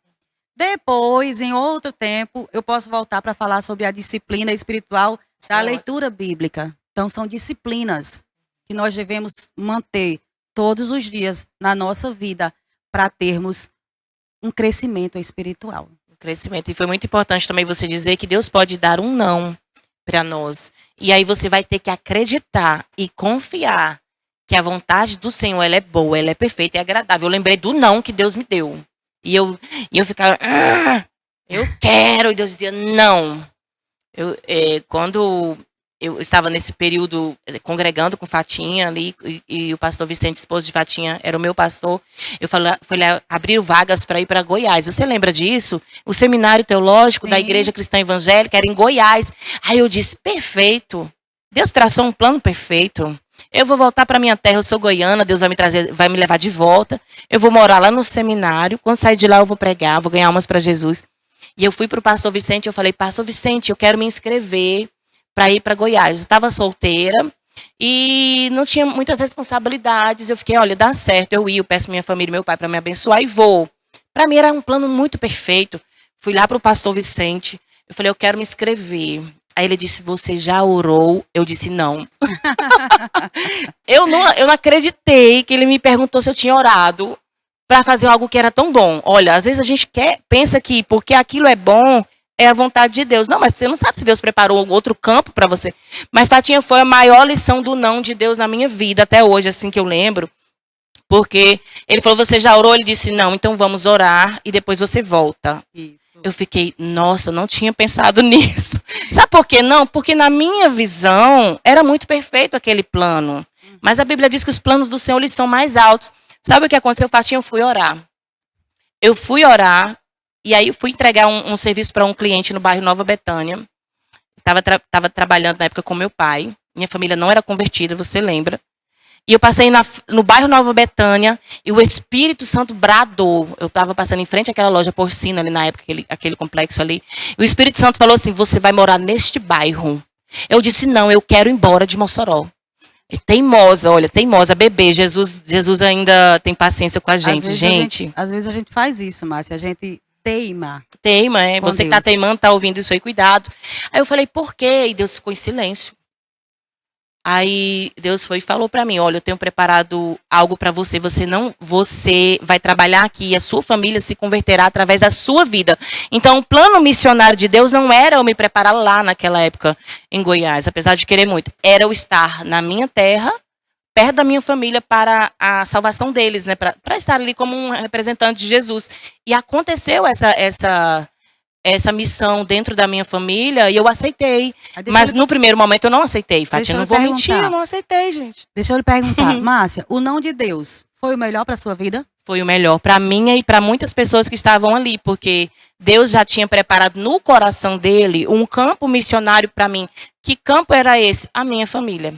Depois, em outro tempo, eu posso voltar para falar sobre a disciplina espiritual da leitura bíblica. Então, são disciplinas que nós devemos manter todos os dias na nossa vida para termos um crescimento espiritual. Um crescimento. E foi muito importante também você dizer que Deus pode dar um não para nós. E aí você vai ter que acreditar e confiar que a vontade do Senhor ela é boa, ela é perfeita e agradável. Eu lembrei do não que Deus me deu. E eu ficava, eu quero. E Deus dizia, não. Quando eu estava nesse período congregando com Fatinha ali, e o pastor Vicente, esposo de Fatinha, era o meu pastor, eu fui lá abrir vagas para ir para Goiás. Você lembra disso? O seminário teológico da Igreja Cristã Evangélica era em Goiás. Aí eu disse, perfeito. Deus traçou um plano perfeito. Eu vou voltar para minha terra, eu sou goiana, Deus vai me levar de volta. Eu vou morar lá no seminário. Quando sair de lá, eu vou pregar, vou ganhar almas para Jesus. E eu fui para o pastor Vicente, eu falei, pastor Vicente, eu quero me inscrever para ir para Goiás. Eu estava solteira e não tinha muitas responsabilidades. Eu fiquei, olha, dá certo, eu peço minha família e meu pai para me abençoar e vou. Para mim era um plano muito perfeito. Fui lá para o pastor Vicente, eu falei, eu quero me inscrever. Aí ele disse, você já orou? Eu disse, não. Eu não acreditei que ele me perguntou se eu tinha orado para fazer algo que era tão bom. Olha, às vezes a gente pensa que porque aquilo é bom, é a vontade de Deus. Não, mas você não sabe se Deus preparou outro campo para você. Mas Fatinha foi a maior lição do não de Deus na minha vida, até hoje, assim que eu lembro. Porque ele falou, você já orou? Ele disse, não, então vamos orar e depois você volta. Isso. Eu fiquei, nossa, eu não tinha pensado nisso. Sabe por quê? Não, porque na minha visão era muito perfeito aquele plano. Mas a Bíblia diz que os planos do Senhor eles são mais altos. Sabe o que aconteceu, Fatinha? Eu fui orar. E aí eu fui entregar um serviço para um cliente no bairro Nova Betânia. Estava trabalhando na época com meu pai. Minha família não era convertida, você lembra? E eu passei no bairro Nova Betânia e o Espírito Santo bradou. Eu estava passando em frente àquela loja porcina ali na época, aquele complexo ali. E o Espírito Santo falou assim, você vai morar neste bairro. Eu disse, não, eu quero ir embora de Mossoró. E teimosa, olha, teimosa, bebê. Jesus ainda tem paciência com a gente, gente. Às vezes a gente faz isso, Márcia, a gente teima. Teima, é. Você que está teimando, está ouvindo isso aí, cuidado. Aí eu falei, por quê? E Deus ficou em silêncio. Aí Deus foi e falou para mim, olha, eu tenho preparado algo para você, você vai trabalhar aqui e a sua família se converterá através da sua vida. Então, o plano missionário de Deus não era eu me preparar lá naquela época em Goiás, apesar de querer muito. Era eu estar na minha terra, perto da minha família para a salvação deles, né, para estar ali como um representante de Jesus. E aconteceu essa missão dentro da minha família e eu aceitei. Mas no primeiro momento eu não aceitei, Fátima. Eu não vou mentir, eu não aceitei, gente. Deixa eu lhe perguntar, Márcia, o não de Deus foi o melhor para a sua vida? Foi o melhor para mim e para muitas pessoas que estavam ali, porque Deus já tinha preparado no coração dele um campo missionário para mim. Que campo era esse? A minha família.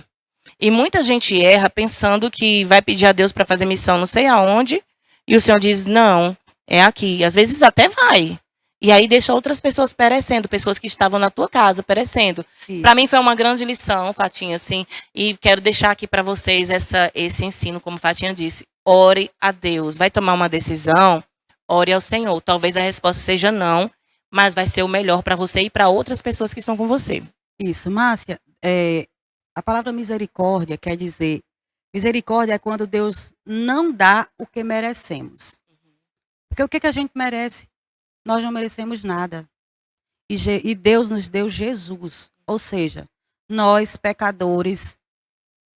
E muita gente erra pensando que vai pedir a Deus para fazer missão não sei aonde e o Senhor diz, não, é aqui. Às vezes até vai. E aí deixa outras pessoas perecendo, pessoas que estavam na tua casa perecendo. Para mim foi uma grande lição, Fatinha, assim, e quero deixar aqui para vocês esse ensino, como Fatinha disse. ore a Deus. Vai tomar uma decisão, ore ao Senhor. Talvez a resposta seja não, mas vai ser o melhor para você e para outras pessoas que estão com você. Isso, Márcia, a palavra misericórdia quer dizer, misericórdia é quando Deus não dá o que merecemos. Porque o que que a gente merece? Nós não merecemos nada. E Deus nos deu Jesus. Ou seja, nós, pecadores,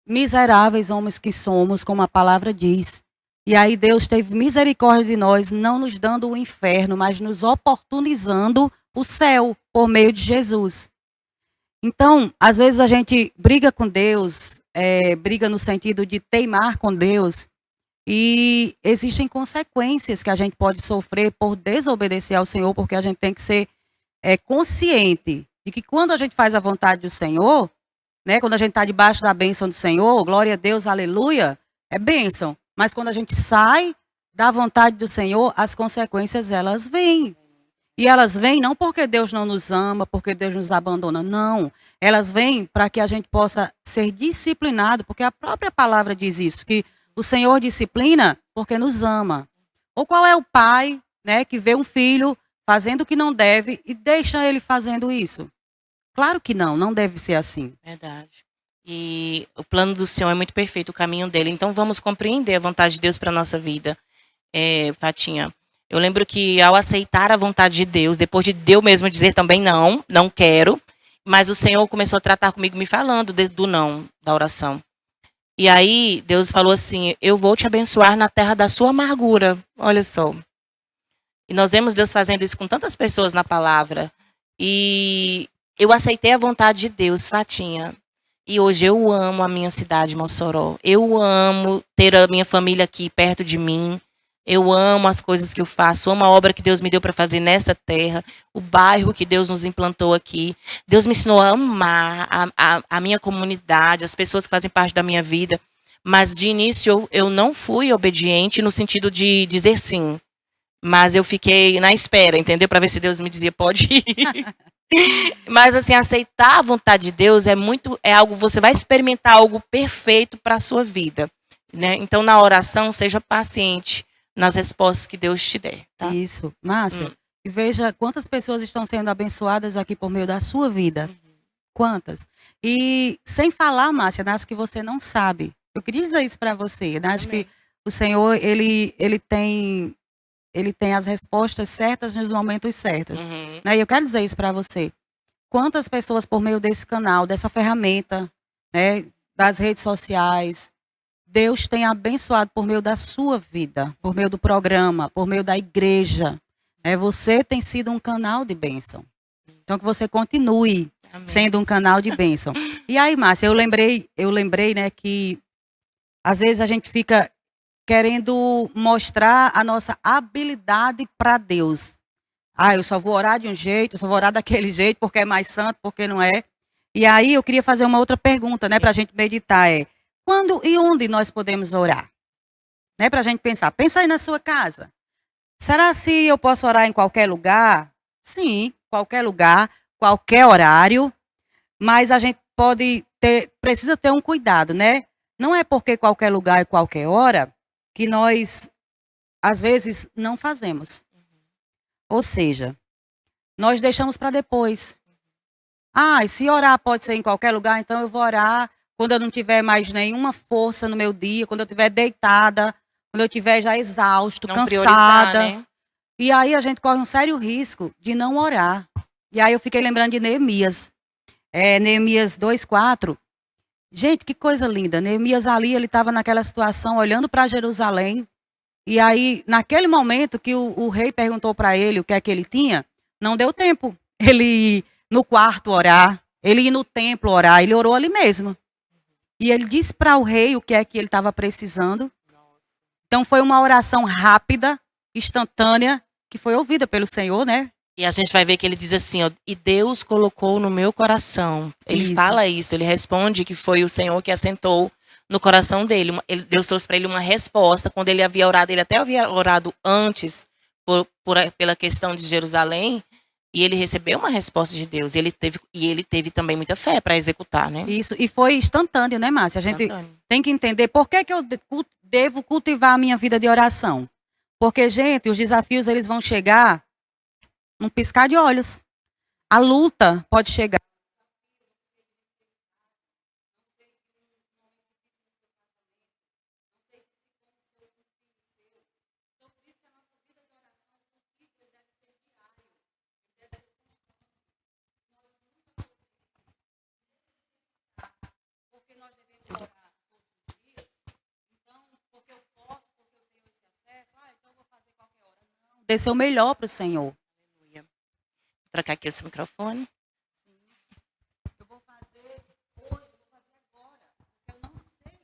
miseráveis homens que somos, como a palavra diz. E aí Deus teve misericórdia de nós, não nos dando o inferno, mas nos oportunizando o céu por meio de Jesus. Então, às vezes a gente briga com Deus, briga no sentido de teimar com Deus, e existem consequências que a gente pode sofrer por desobedecer ao Senhor, porque a gente tem que ser consciente de que quando a gente faz a vontade do Senhor, né, quando a gente está debaixo da bênção do Senhor, glória a Deus, aleluia, é bênção. Mas quando a gente sai da vontade do Senhor, as consequências elas vêm. E elas vêm não porque Deus não nos ama, porque Deus nos abandona, não. Elas vêm para que a gente possa ser disciplinado, porque a própria palavra diz isso, que o Senhor disciplina porque nos ama. Ou qual é o pai, né, que vê um filho fazendo o que não deve e deixa ele fazendo isso? Claro que não, não deve ser assim. Verdade. E o plano do Senhor é muito perfeito, o caminho dele. Então vamos compreender a vontade de Deus para a nossa vida, Fatinha. Eu lembro que ao aceitar a vontade de Deus, depois de Deus mesmo dizer também não, não quero, mas o Senhor começou a tratar comigo me falando do não, da oração. E aí Deus falou assim, eu vou te abençoar na terra da sua amargura. Olha só. E nós vemos Deus fazendo isso com tantas pessoas na palavra. E eu aceitei a vontade de Deus, Fatinha. E hoje eu amo a minha cidade, Mossoró. Eu amo ter a minha família aqui perto de mim. Eu amo as coisas que eu faço, amo a obra que Deus me deu para fazer nesta terra, o bairro que Deus nos implantou aqui. Deus me ensinou a amar a minha comunidade, as pessoas que fazem parte da minha vida. Mas de início eu não fui obediente no sentido de dizer sim. Mas eu fiquei na espera, entendeu? Para ver se Deus me dizia, pode ir. Mas assim, aceitar a vontade de Deus é algo, você vai experimentar algo perfeito para a sua vida, né? Então na oração seja paciente nas respostas que Deus te der, tá? Isso, Márcia, e veja quantas pessoas estão sendo abençoadas aqui por meio da sua vida. Quantas? E sem falar, Márcia, nas que você não sabe. Eu queria dizer isso para você, né? Acho que o Senhor, ele tem as respostas certas nos momentos certos. Né? E eu quero dizer isso para você. Quantas pessoas por meio desse canal, dessa ferramenta, né, das redes sociais, Deus tem abençoado por meio da sua vida, por meio do programa, por meio da igreja. Você tem sido um canal de bênção. Então que você continue sendo um canal de bênção. E aí, Márcia, eu lembrei, né, que às vezes a gente fica querendo mostrar a nossa habilidade para Deus. Eu só vou orar de um jeito, eu só vou orar daquele jeito, porque é mais santo, porque não é. E aí eu queria fazer uma outra pergunta, né, para a gente meditar, quando e onde nós podemos orar? Né, para a gente pensar. Pensa aí na sua casa. Será se eu posso orar em qualquer lugar? Sim, qualquer lugar, qualquer horário. Mas a gente precisa ter um cuidado, né? Não é porque qualquer lugar e qualquer hora que nós, às vezes, não fazemos. Ou seja, nós deixamos para depois. E se orar pode ser em qualquer lugar, então eu vou orar quando eu não tiver mais nenhuma força no meu dia, quando eu estiver deitada, quando eu estiver já exausto, não cansada. Né? E aí a gente corre um sério risco de não orar. E aí eu fiquei lembrando de Neemias. Neemias 2:4. Gente, que coisa linda. Neemias ali, ele estava naquela situação, olhando para Jerusalém. E aí, naquele momento que o rei perguntou para ele o que é que ele tinha, não deu tempo. Ele ir no quarto orar, ele ir no templo orar, ele orou ali mesmo. E ele disse para o rei o que é que ele estava precisando. Então foi uma oração rápida, instantânea, que foi ouvida pelo Senhor, né? E a gente vai ver que ele diz assim, e Deus colocou no meu coração. Ele fala isso, ele responde que foi o Senhor que assentou no coração dele. Deus trouxe para ele uma resposta. Quando ele havia orado, ele até havia orado antes pela questão de Jerusalém, E ele recebeu uma resposta de Deus. E ele teve também muita fé para executar, né? Isso, e foi instantâneo, né, Márcia? A gente Instantâneo. tem que entender por que eu devo cultivar a minha vida de oração. Porque, gente, os desafios eles vão chegar num piscar de olhos. A luta pode chegar. Dê seu melhor para o Senhor. Vou trocar aqui esse microfone. Eu vou fazer hoje, vou fazer agora. Eu não sei.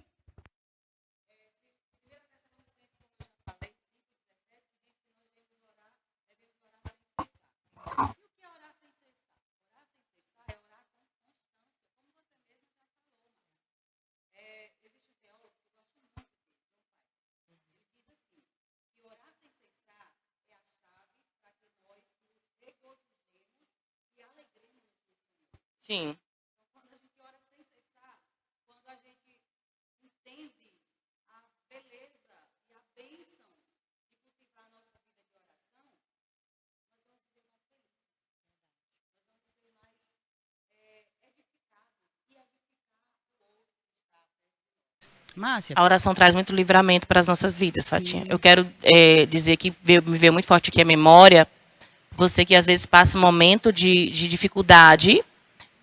Primeira vez que eu falei, 5:17, diz que nós devemos orar sem cessar. E o que é orar sem cessar? Orar sem cessar é orar com constância, como você mesmo já falou. Existe um teólogo que eu gosto muito dele, John Piper. Ele diz assim, que orar sem cessar é a chave para que nós nos regozijemos e alegremos no Senhor. Sim. Então, quando a gente ora sem cessar, quando a gente entende a beleza e a bênção de cultivar a nossa vida de oração, nós vamos ser mais felizes. Nós vamos ser mais edificados e edificar o outro que está perto de nós. Márcia? A oração traz muito livramento para as nossas vidas, Sim. Fatinha. Eu quero dizer que me veio muito forte aqui a memória. Você que às vezes passa um momento de dificuldade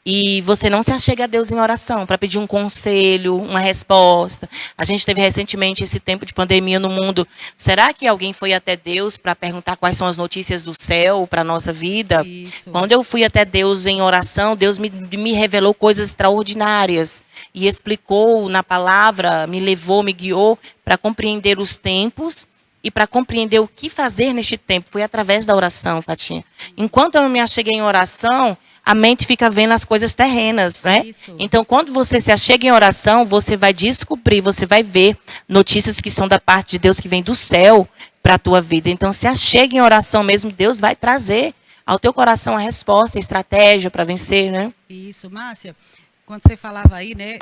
e você não se achega a Deus em oração para pedir um conselho, uma resposta. A gente teve recentemente esse tempo de pandemia no mundo. Será que alguém foi até Deus para perguntar quais são as notícias do céu para a nossa vida? Isso. Quando eu fui até Deus em oração, Deus me revelou coisas extraordinárias e explicou na palavra, me levou, me guiou para compreender os tempos e para compreender o que fazer neste tempo. Foi através da oração, Fatinha. Enquanto eu não me acheguei em oração, a mente fica vendo as coisas terrenas, né? Isso. Então, quando você se achega em oração, você vai descobrir, você vai ver notícias que são da parte de Deus, que vem do céu para a tua vida. Então, se achegue em oração mesmo, Deus vai trazer ao teu coração a resposta, a estratégia para vencer, né? Isso, Márcia, quando você falava aí, né,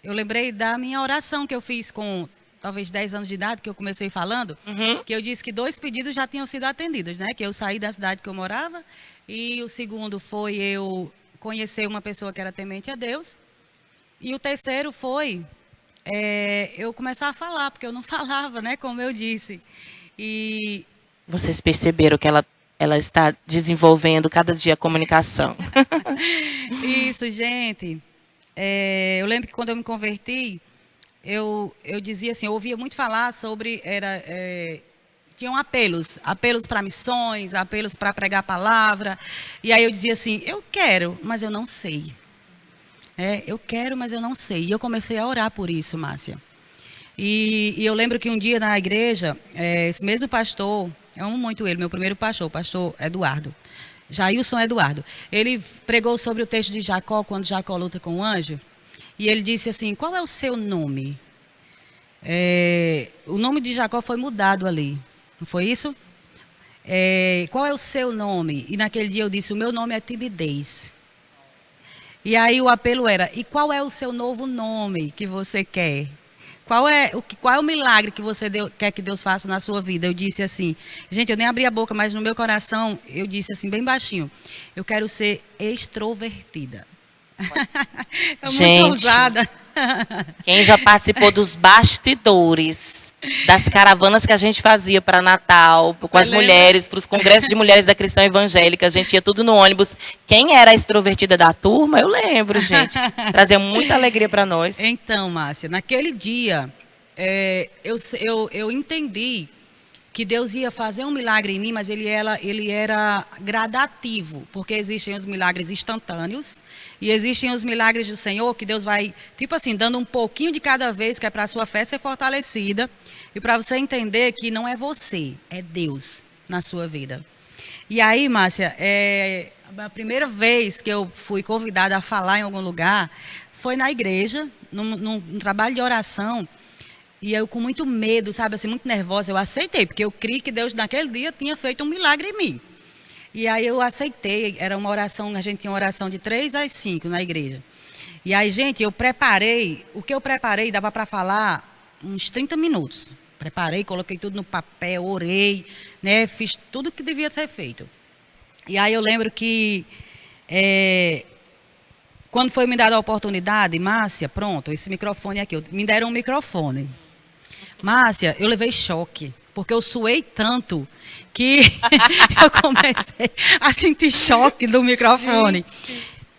eu lembrei da minha oração que eu fiz com talvez 10 anos de idade, que eu comecei falando, que eu disse que 2 pedidos já tinham sido atendidos, né, que eu saí da cidade que eu morava, e o segundo foi eu conhecer uma pessoa que era temente a Deus, e o terceiro foi eu começar a falar, porque eu não falava, né, como eu disse. E Vocês perceberam que ela está desenvolvendo cada dia a comunicação. isso, gente. Eu lembro que quando eu me converti, eu dizia assim, eu ouvia muito falar sobre, tinham apelos para missões, apelos para pregar a palavra, e aí eu dizia assim, eu quero, mas eu não sei. Eu quero, mas eu não sei. E eu comecei a orar por isso, Márcia. E eu lembro que um dia na igreja, esse mesmo pastor, eu amo muito ele, meu primeiro pastor, o pastor Eduardo, Jailson Eduardo, ele pregou sobre o texto de Jacó, quando Jacó luta com o anjo, e ele disse assim, qual é o seu nome? O nome de Jacó foi mudado ali, não foi isso? Qual é o seu nome? E naquele dia eu disse, o meu nome é Timidez. E aí o apelo era, e qual é o seu novo nome que você quer? Qual é o milagre que você quer que Deus faça na sua vida? Eu disse assim, gente, eu nem abri a boca, mas no meu coração eu disse assim, bem baixinho, eu quero ser extrovertida. É Gente, muito ousada. Quem já participou dos bastidores, das caravanas que a gente fazia para Natal, com as lembra? mulheres, para os congressos de mulheres da Cristã Evangélica, a gente ia tudo no ônibus. Quem era a extrovertida da turma, eu lembro, gente. Trazia muita alegria para nós. Então, Márcia, naquele dia, eu entendi que Deus ia fazer um milagre em mim, mas ele era gradativo, porque existem os milagres instantâneos e existem os milagres do Senhor que Deus vai, tipo assim, dando um pouquinho de cada vez, que é para a sua fé ser fortalecida e para você entender que não é você, é Deus na sua vida. E aí, Márcia, a primeira vez que eu fui convidada a falar em algum lugar foi na igreja, num trabalho de oração. E eu com muito medo, sabe, assim, muito nervosa, eu aceitei, porque eu criei que Deus naquele dia tinha feito um milagre em mim. E aí eu aceitei, era uma oração, a gente tinha uma oração de 3 às 5 na igreja. E aí, gente, eu preparei, o que eu preparei dava para falar uns 30 minutos. Preparei, coloquei tudo no papel, orei, né, fiz tudo o que devia ser feito. E aí eu lembro que, quando foi me dada a oportunidade, Márcia, pronto, esse microfone aqui, me deram um microfone. Márcia, eu levei choque, porque eu suei tanto que eu comecei a sentir choque do microfone.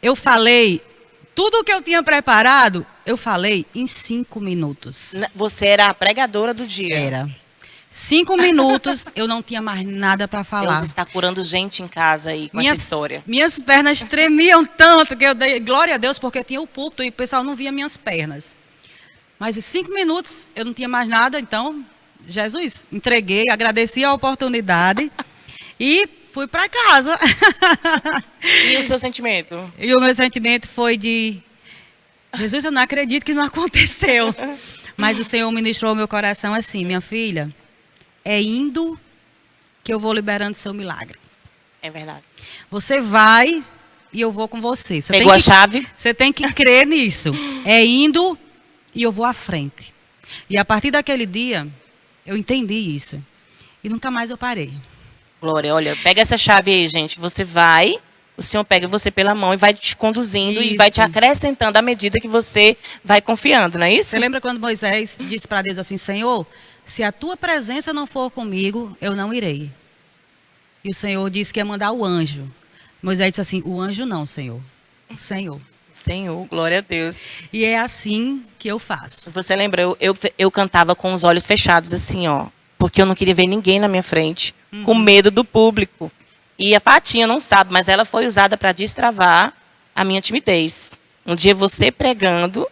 Eu falei, tudo o que eu tinha preparado, eu falei em 5 minutos. Você era a pregadora do dia. Era. 5 minutos, eu não tinha mais nada para falar. Deus está curando gente em casa aí com essa história. Minhas pernas tremiam tanto que eu dei glória a Deus porque tinha o púlpito e o pessoal não via minhas pernas. Mas em 5 minutos eu não tinha mais nada, então, Jesus, entreguei, agradeci a oportunidade e fui para casa. E o seu sentimento? E o meu sentimento foi de, Jesus, eu não acredito que não aconteceu. Mas o Senhor ministrou ao meu coração assim, minha filha, é indo que eu vou liberando seu milagre. É verdade. Você vai e eu vou com você. Você Pegou a chave? Você tem que crer nisso. É indo e eu vou à frente. E a partir daquele dia, eu entendi isso. E nunca mais eu parei. Glória, olha, pega essa chave aí, gente. Você vai, o Senhor pega você pela mão e vai te conduzindo e vai te acrescentando à medida que você vai confiando, não é isso? Você lembra quando Moisés disse para Deus assim, Senhor, se a tua presença não for comigo, eu não irei. E o Senhor disse que ia mandar o anjo. Moisés disse assim, o anjo não, Senhor. O Senhor. Senhor, glória a Deus. E é assim que eu faço. Você lembra, eu cantava com os olhos fechados assim, ó. Porque eu não queria ver ninguém na minha frente, com medo do público. E a Fatinha não sabe, mas ela foi usada para destravar a minha timidez. Um dia você pregando,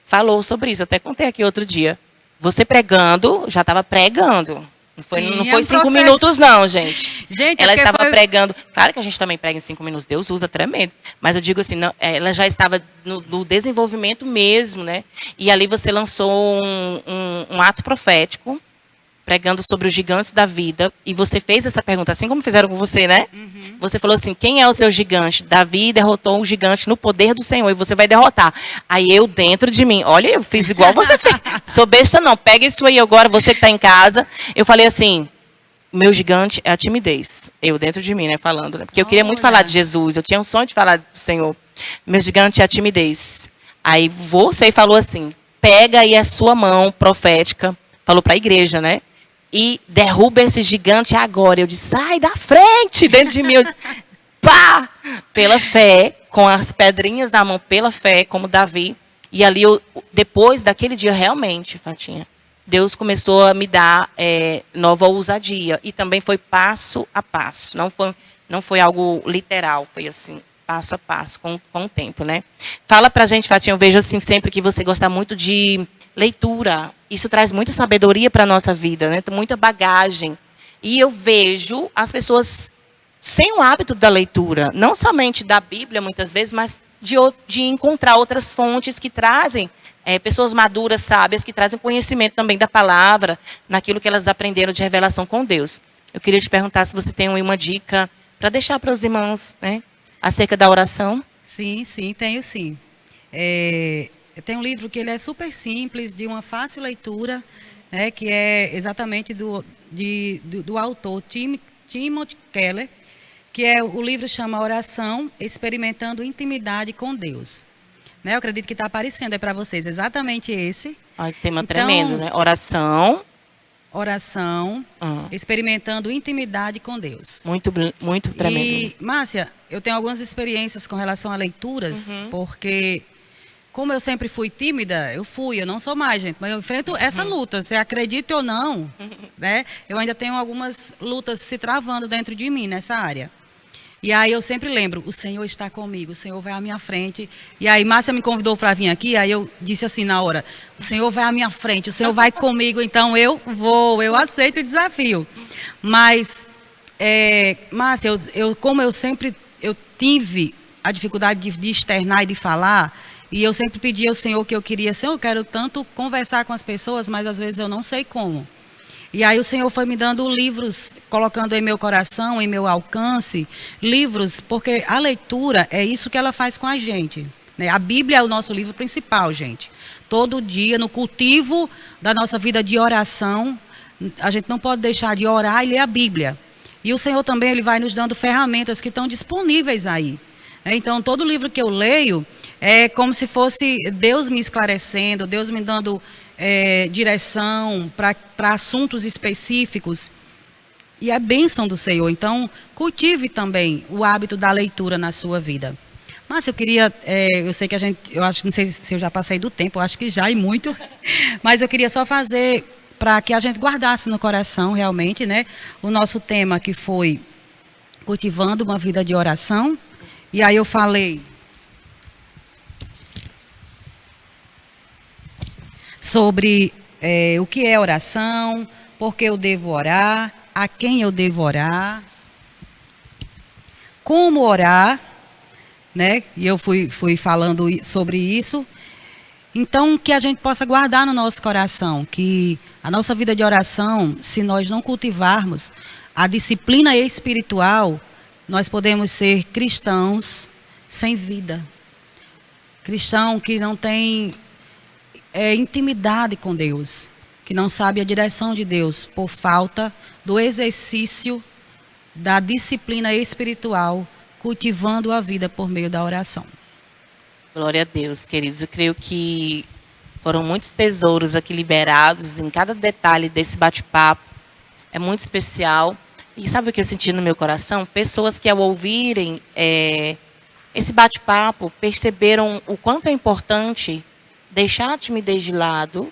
falou sobre isso, eu até contei aqui outro dia. Você pregando, já estava pregando. Não foi, Sim, não foi um 5 processo. minutos não, gente. Gente, Ela é porque estava foi- pregando. Claro que a gente também prega em 5 minutos, Deus usa tremendo. Mas eu digo assim, não, ela já estava no desenvolvimento mesmo, né? E ali você lançou um ato profético, pregando sobre os gigantes da vida, e você fez essa pergunta, assim como fizeram com você, né? Você falou assim, quem é o seu gigante? Davi derrotou um gigante no poder do Senhor, e você vai derrotar. Aí eu, dentro de mim, olha, eu fiz igual você fez. Sou besta não, pega isso aí agora, você que está em casa. Eu falei assim, meu gigante é a timidez. Eu dentro de mim, né, falando. Né? Porque eu queria muito Olha. falar de Jesus, eu tinha um sonho de falar do Senhor. Meu gigante é a timidez. Aí você falou assim, pega aí a sua mão profética, falou para a igreja, né? E derruba esse gigante agora. Eu disse, sai da frente, dentro de mim. Eu disse, pá! Pela fé, com as pedrinhas na mão, pela fé, como Davi. E ali, depois daquele dia, realmente, Fatinha, Deus começou a me dar nova ousadia. E também foi passo a passo. Não foi algo literal, foi assim, passo a passo, com o tempo, né? Fala pra gente, Fatinha, eu vejo assim sempre que você gosta muito de leitura. Isso traz muita sabedoria para a nossa vida, né? Muita bagagem. E eu vejo as pessoas sem o hábito da leitura, não somente da Bíblia, muitas vezes, mas de encontrar outras fontes que trazem pessoas maduras, sábias, que trazem conhecimento também da palavra, naquilo que elas aprenderam de revelação com Deus. Eu queria te perguntar se você tem uma dica para deixar para os irmãos, né? Acerca da oração. Sim, tenho sim. Eu tenho um livro que ele é super simples, de uma fácil leitura, né, que é exatamente do autor Timothy Keller, que o livro chama Oração, Experimentando Intimidade com Deus. Né, eu acredito que está aparecendo aí para vocês, exatamente esse. Ai, tema Então, tremendo, né? Oração. Experimentando intimidade com Deus. Muito tremendo. E, Márcia, eu tenho algumas experiências com relação a leituras, porque como eu sempre fui tímida, eu não sou mais, gente, mas eu enfrento essa luta, você acredita ou não, né? Eu ainda tenho algumas lutas se travando dentro de mim nessa área. E aí eu sempre lembro, o Senhor está comigo, o Senhor vai à minha frente. E aí Márcia me convidou para vir aqui, aí eu disse assim na hora, o Senhor vai à minha frente, o Senhor vai comigo, então eu aceito o desafio. Mas, Márcia, como eu sempre tive a dificuldade de externar e de falar, e eu sempre pedi ao Senhor que eu queria, Senhor, eu quero tanto conversar com as pessoas, mas às vezes eu não sei como. E aí o Senhor foi me dando livros, colocando em meu coração, em meu alcance, livros, porque a leitura é isso que ela faz com a gente, né? A Bíblia é o nosso livro principal, gente. Todo dia, no cultivo da nossa vida de oração, a gente não pode deixar de orar e ler a Bíblia. E o Senhor também, Ele vai nos dando ferramentas que estão disponíveis aí. Então, todo livro que eu leio é como se fosse Deus me esclarecendo, Deus me dando direção para assuntos específicos. E é bênção do Senhor. Então, cultive também o hábito da leitura na sua vida. Mas eu queria, eu sei que eu acho, não sei se eu já passei do tempo, eu acho que já e muito, mas eu queria só fazer para que a gente guardasse no coração realmente, né, o nosso tema que foi cultivando uma vida de oração. E aí eu falei sobre o que é oração, por que eu devo orar, a quem eu devo orar, como orar, né? E eu fui falando sobre isso. Então, que a gente possa guardar no nosso coração, que a nossa vida de oração, se nós não cultivarmos a disciplina espiritual, nós podemos ser cristãos sem vida. Cristão que não tem intimidade com Deus, que não sabe a direção de Deus, por falta do exercício da disciplina espiritual, cultivando a vida por meio da oração. Glória a Deus, queridos. Eu creio que foram muitos tesouros aqui liberados em cada detalhe desse bate-papo. É muito especial. E sabe o que eu senti no meu coração? Pessoas que, ao ouvirem esse bate-papo, perceberam o quanto é importante deixar a timidez de lado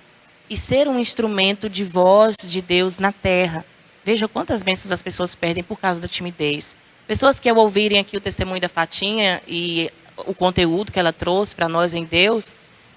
e ser um instrumento de voz de Deus na terra. Veja quantas bênçãos as pessoas perdem por causa da timidez. Pessoas que, ao ouvirem aqui o testemunho da Fatinha e o conteúdo que ela trouxe para nós em Deus,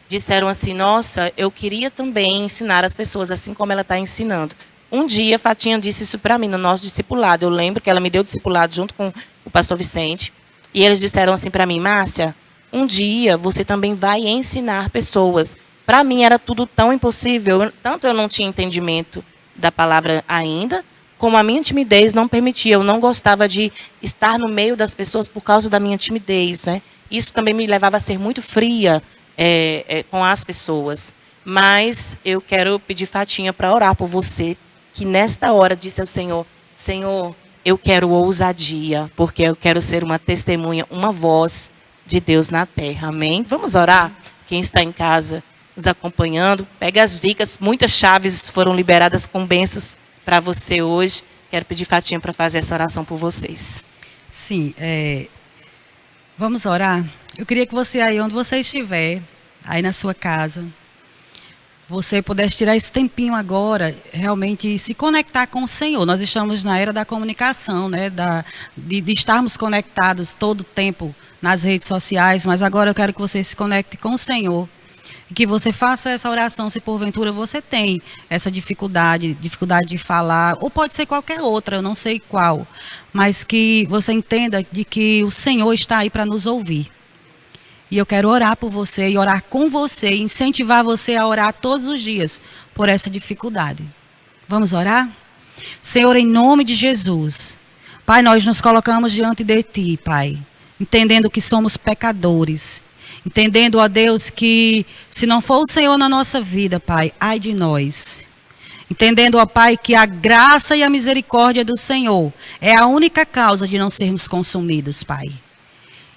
disseram assim: nossa, eu queria também ensinar as pessoas assim como ela está ensinando. Um dia, a Fatinha disse isso para mim no nosso discipulado. Eu lembro que ela me deu discipulado junto com o pastor Vicente. E eles disseram assim para mim: Márcia, um dia você também vai ensinar pessoas. Para mim era tudo tão impossível. Tanto eu não tinha entendimento da palavra ainda, como a minha timidez não permitia. Eu não gostava de estar no meio das pessoas por causa da minha timidez, né? Isso também me levava a ser muito fria com as pessoas. Mas eu quero pedir Fatinha para orar por você, que nesta hora disse ao Senhor: Senhor, eu quero ousadia, porque eu quero ser uma testemunha, uma voz de Deus na terra. Amém? Vamos orar? Quem está em casa nos acompanhando, pega as dicas. Muitas chaves foram liberadas com bênçãos para você hoje. Quero pedir Fatinha para fazer essa oração por vocês. Sim, vamos orar? Eu queria que você aí, onde você estiver, aí na sua casa, você pudesse tirar esse tempinho agora, realmente se conectar com o Senhor. Nós estamos na era da comunicação, né? De estarmos conectados todo o tempo nas redes sociais, mas agora eu quero que você se conecte com o Senhor. E que você faça essa oração, se porventura você tem essa dificuldade de falar, ou pode ser qualquer outra, eu não sei qual, mas que você entenda de que o Senhor está aí para nos ouvir. E eu quero orar por você e orar com você, e incentivar você a orar todos os dias por essa dificuldade. Vamos orar? Senhor, em nome de Jesus, Pai, nós nos colocamos diante de Ti, Pai, entendendo que somos pecadores, entendendo, ó Deus, que se não for o Senhor na nossa vida, Pai, ai de nós. Entendendo, ó Pai, que a graça e a misericórdia do Senhor é a única causa de não sermos consumidos, Pai.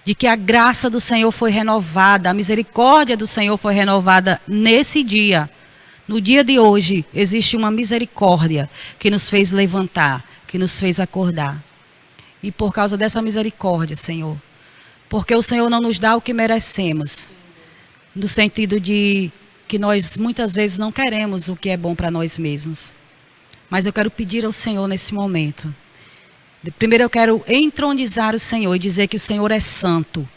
De que a graça do Senhor foi renovada, a misericórdia do Senhor foi renovada nesse dia. No dia de hoje, existe uma misericórdia que nos fez levantar, que nos fez acordar. E por causa dessa misericórdia, Senhor, porque o Senhor não nos dá o que merecemos, no sentido de que nós muitas vezes não queremos o que é bom para nós mesmos. Mas eu quero pedir ao Senhor nesse momento. Primeiro eu quero entronizar o Senhor e dizer que o Senhor é santo.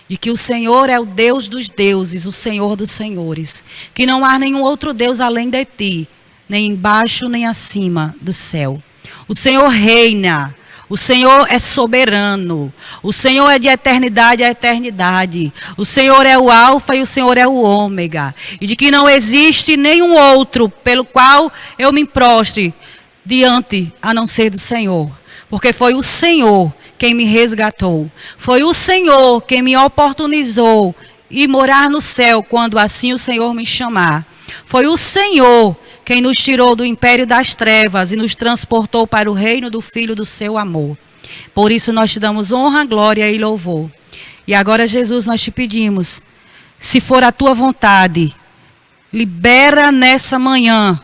De que o Senhor é o Deus dos deuses, o Senhor dos senhores. Que não há nenhum outro Deus além de Ti, nem embaixo nem acima do céu. O Senhor reina. O Senhor é soberano, o Senhor é de eternidade a eternidade, o Senhor é o alfa e o Senhor é o ômega, e de que não existe nenhum outro pelo qual eu me prostre diante a não ser do Senhor. Porque foi o Senhor quem me resgatou. Foi o Senhor quem me oportunizou e morar no céu quando assim o Senhor me chamar. Foi o Senhor quem nos tirou do império das trevas e nos transportou para o reino do Filho do seu amor. Por isso nós te damos honra, glória e louvor. E agora, Jesus, nós te pedimos, se for a tua vontade, libera nessa manhã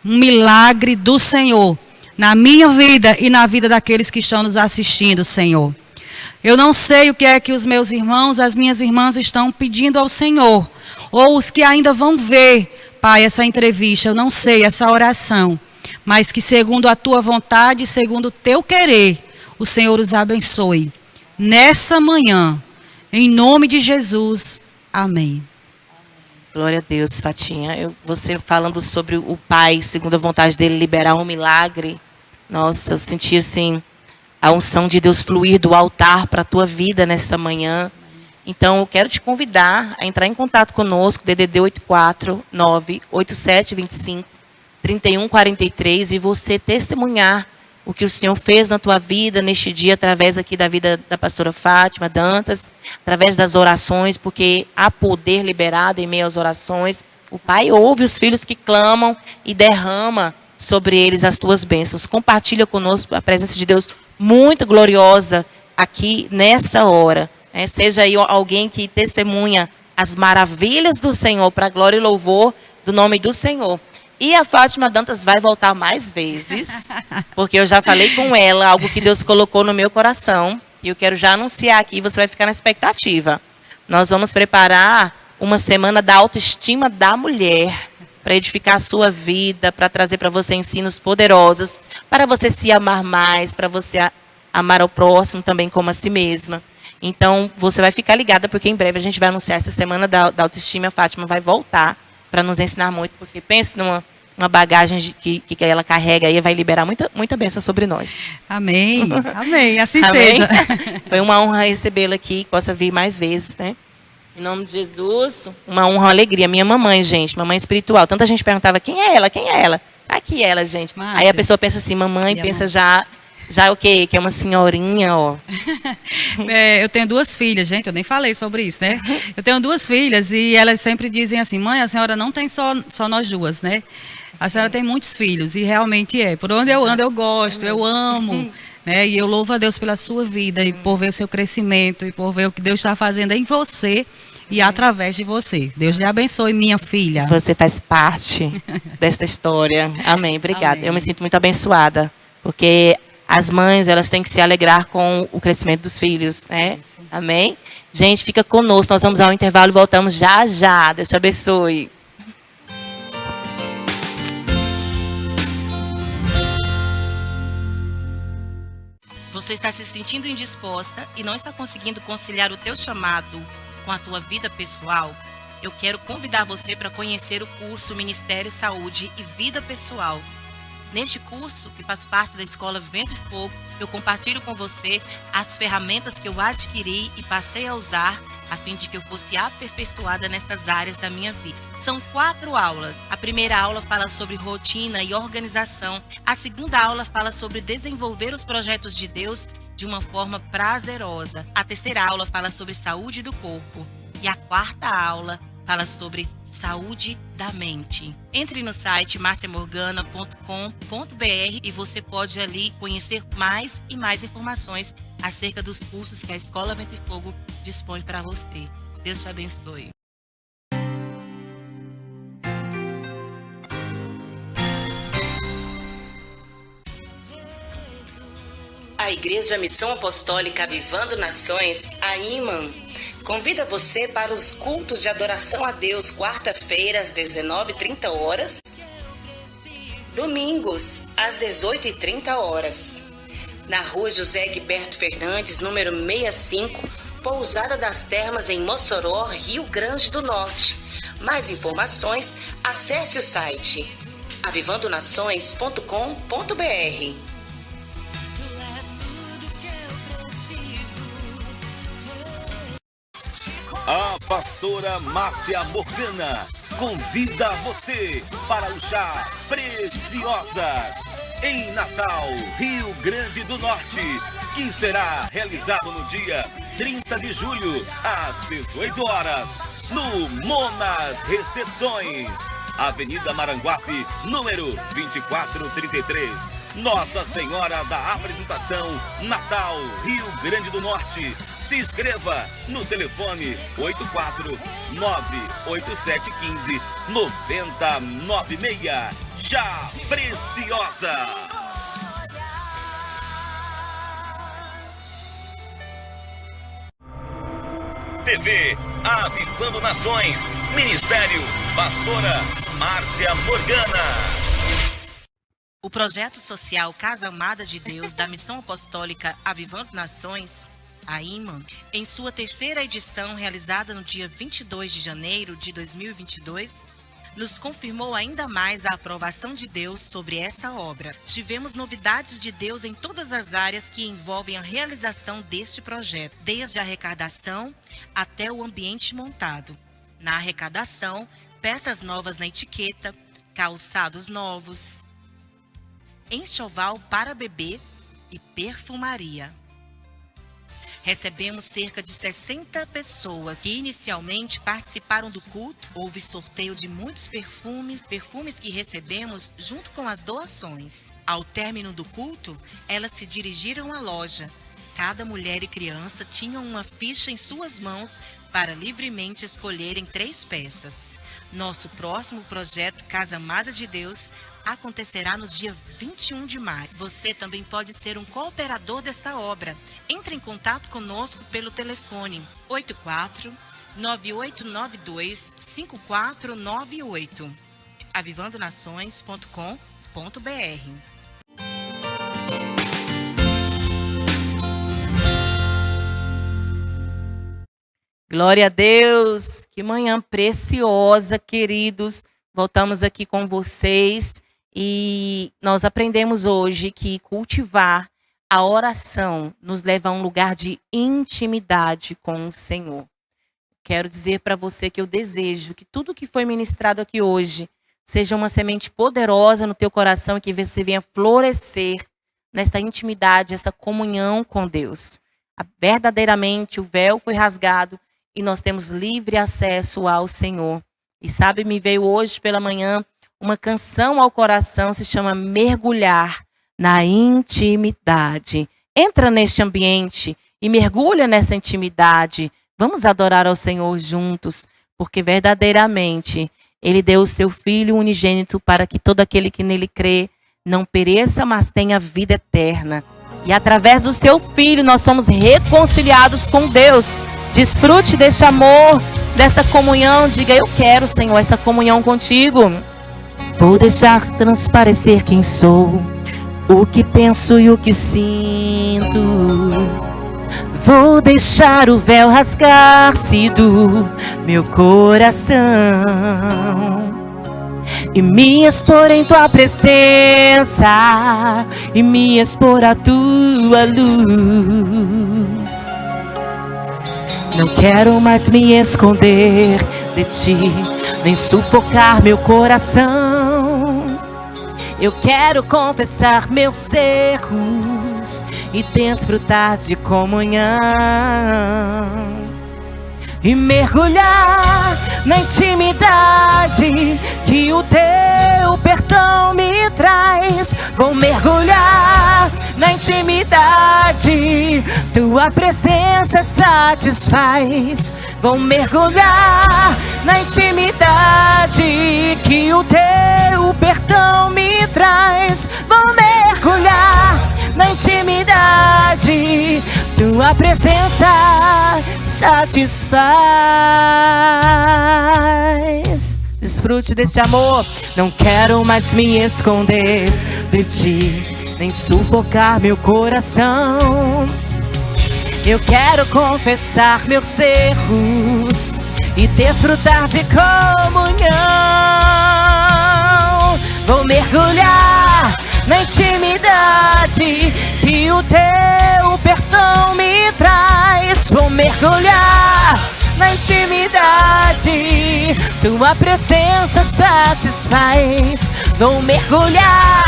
um milagre do Senhor na minha vida e na vida daqueles que estão nos assistindo, Senhor. Eu não sei o que é que os meus irmãos, as minhas irmãs estão pedindo ao Senhor, ou os que ainda vão ver, Pai, essa entrevista, eu não sei, essa oração, mas que segundo a tua vontade, segundo o teu querer, o Senhor os abençoe. Nessa manhã, em nome de Jesus, amém. Glória a Deus, Fatinha. Você falando sobre o Pai, segundo a vontade dele, liberar um milagre. Nossa, eu senti assim, a unção de Deus fluir do altar para a tua vida nessa manhã. Então, eu quero te convidar a entrar em contato conosco, DDD 849-8725-3143, e você testemunhar o que o Senhor fez na tua vida neste dia, através aqui da vida da pastora Fátima Dantas, através das orações, porque há poder liberado em meio às orações. O Pai ouve os filhos que clamam e derrama sobre eles as tuas bênçãos. Compartilha conosco a presença de Deus muito gloriosa aqui nessa hora. Seja aí alguém que testemunha as maravilhas do Senhor para a glória e louvor do nome do Senhor. E a Fátima Dantas vai voltar mais vezes, porque eu já falei com ela, algo que Deus colocou no meu coração, e eu quero já anunciar aqui, você vai ficar na expectativa. Nós vamos preparar uma semana da autoestima da mulher, para edificar a sua vida, para trazer para você ensinos poderosos, para você se amar mais, para você amar ao próximo também como a si mesma. Então, você vai ficar ligada, porque em breve a gente vai anunciar essa semana da autoestima, a Fátima vai voltar para nos ensinar muito, porque pense numa bagagem que ela carrega aí, vai liberar muita bênção sobre nós. Amém, amém, assim Amém? seja. Foi uma honra recebê-la aqui, que possa vir mais vezes, né? Em nome de Jesus, uma honra, uma alegria. Minha mamãe, gente, mamãe espiritual. Tanta gente perguntava, quem é ela? Quem é ela? Aqui ela, gente. Márcia. Aí a pessoa pensa assim, mamãe, Minha pensa já o quê? Que é uma senhorinha, ó. Eu tenho 2 filhas, gente, eu nem falei sobre isso, né? Eu tenho 2 filhas e elas sempre dizem assim, mãe, a senhora não tem só nós duas, né? A senhora tem muitos filhos, e realmente é. Por onde eu ando, eu gosto, eu amo, né? E eu louvo a Deus pela sua vida, e por ver seu crescimento, e por ver o que Deus está fazendo em você e através de você. Deus lhe abençoe, minha filha. Você faz parte desta história. Amém, obrigada. Amém. Eu me sinto muito abençoada, porque as mães, elas têm que se alegrar com o crescimento dos filhos, né? Amém? Gente, fica conosco, nós vamos ao intervalo e voltamos já já. Deus te abençoe. Você está se sentindo indisposta e não está conseguindo conciliar o teu chamado com a tua vida pessoal? Eu quero convidar você para conhecer o curso Ministério, Saúde e Vida Pessoal. Neste curso, que faz parte da Escola Vento e Fogo, eu compartilho com você as ferramentas que eu adquiri e passei a usar a fim de que eu fosse aperfeiçoada nestas áreas da minha vida. São 4 aulas. A primeira aula fala sobre rotina e organização. A segunda aula fala sobre desenvolver os projetos de Deus de uma forma prazerosa. A terceira aula fala sobre saúde do corpo. E a quarta aula fala sobre saúde da mente. Entre no site marciamorgana.com.br e você pode ali conhecer mais e mais informações acerca dos cursos que a Escola Vento e Fogo dispõe para você. Deus te abençoe. A Igreja Missão Apostólica Avivando Nações, a IMAN, convida você para os cultos de adoração a Deus, quarta-feira às 19h30, domingos às 18h30, na rua José Egberto Fernandes, número 65, Pousada das Termas, em Mossoró, Rio Grande do Norte. Mais informações, acesse o site avivandonações.com.br. A pastora Márcia Morgana convida você para o chá Preciosas. em Natal, Rio Grande do Norte, que será realizado no dia 30 de julho, às 18 horas, no Monas Recepções, Avenida Maranguape, número 2433, Nossa Senhora da Apresentação, Natal, Rio Grande do Norte. Se inscreva no telefone 84987159096. Já Preciosas. TV Avivando Nações, Ministério Pastora Márcia Morgana. O projeto social Casa Amada de Deus da Missão Apostólica Avivando Nações, a IMA, em sua terceira edição realizada no dia 22 de janeiro de 2022, nos confirmou ainda mais a aprovação de Deus sobre essa obra. Tivemos novidades de Deus em todas as áreas que envolvem a realização deste projeto, desde a arrecadação até o ambiente montado. Na arrecadação, peças novas na etiqueta, calçados novos, enxoval para bebê e perfumaria. Recebemos cerca de 60 pessoas que inicialmente participaram do culto. Houve sorteio de muitos perfumes que recebemos junto com as doações. Ao término do culto, elas se dirigiram à loja. Cada mulher e criança tinham uma ficha em suas mãos para livremente escolherem 3 peças. Nosso próximo projeto Casa Amada de Deus acontecerá no dia 21 de maio. Você também pode ser um cooperador desta obra. Entre em contato conosco pelo telefone 84-9892-5498 avivandonações.com.br. Glória a Deus! Que manhã preciosa, queridos. Voltamos aqui com vocês e nós aprendemos hoje que cultivar a oração nos leva a um lugar de intimidade com o Senhor. Quero dizer para você que eu desejo que tudo que foi ministrado aqui hoje seja uma semente poderosa no teu coração e que você venha florescer nesta intimidade, essa comunhão com Deus. Verdadeiramente o véu foi rasgado e nós temos livre acesso ao Senhor. E sabe, me veio hoje pela manhã uma canção ao coração, se chama Mergulhar na Intimidade. Entra neste ambiente e mergulha nessa intimidade. Vamos adorar ao Senhor juntos, porque verdadeiramente Ele deu o seu Filho unigênito para que todo aquele que nele crê não pereça, mas tenha vida eterna. E através do seu Filho nós somos reconciliados com Deus. Desfrute deste amor, dessa comunhão. Diga, eu quero, Senhor, essa comunhão contigo. Vou deixar transparecer quem sou, o que penso e o que sinto. Vou deixar o véu rasgar-se do meu coração e me expor em tua presença e me expor à tua luz. Não quero mais me esconder de ti, nem sufocar meu coração. Eu quero confessar meus erros e desfrutar de comunhão. E mergulhar na intimidade que o teu perdão me traz. Vou mergulhar na intimidade, tua presença satisfaz. Vou mergulhar na intimidade que o teu perdão me traz. Vou mergulhar na intimidade, tua presença satisfaz. Desfrute deste amor. Não quero mais me esconder de ti, nem sufocar meu coração. Eu quero confessar meus erros e desfrutar de comunhão. Vou mergulhar na intimidade que o teu perdão me traz. Vou mergulhar na intimidade, tua presença satisfaz. Vou mergulhar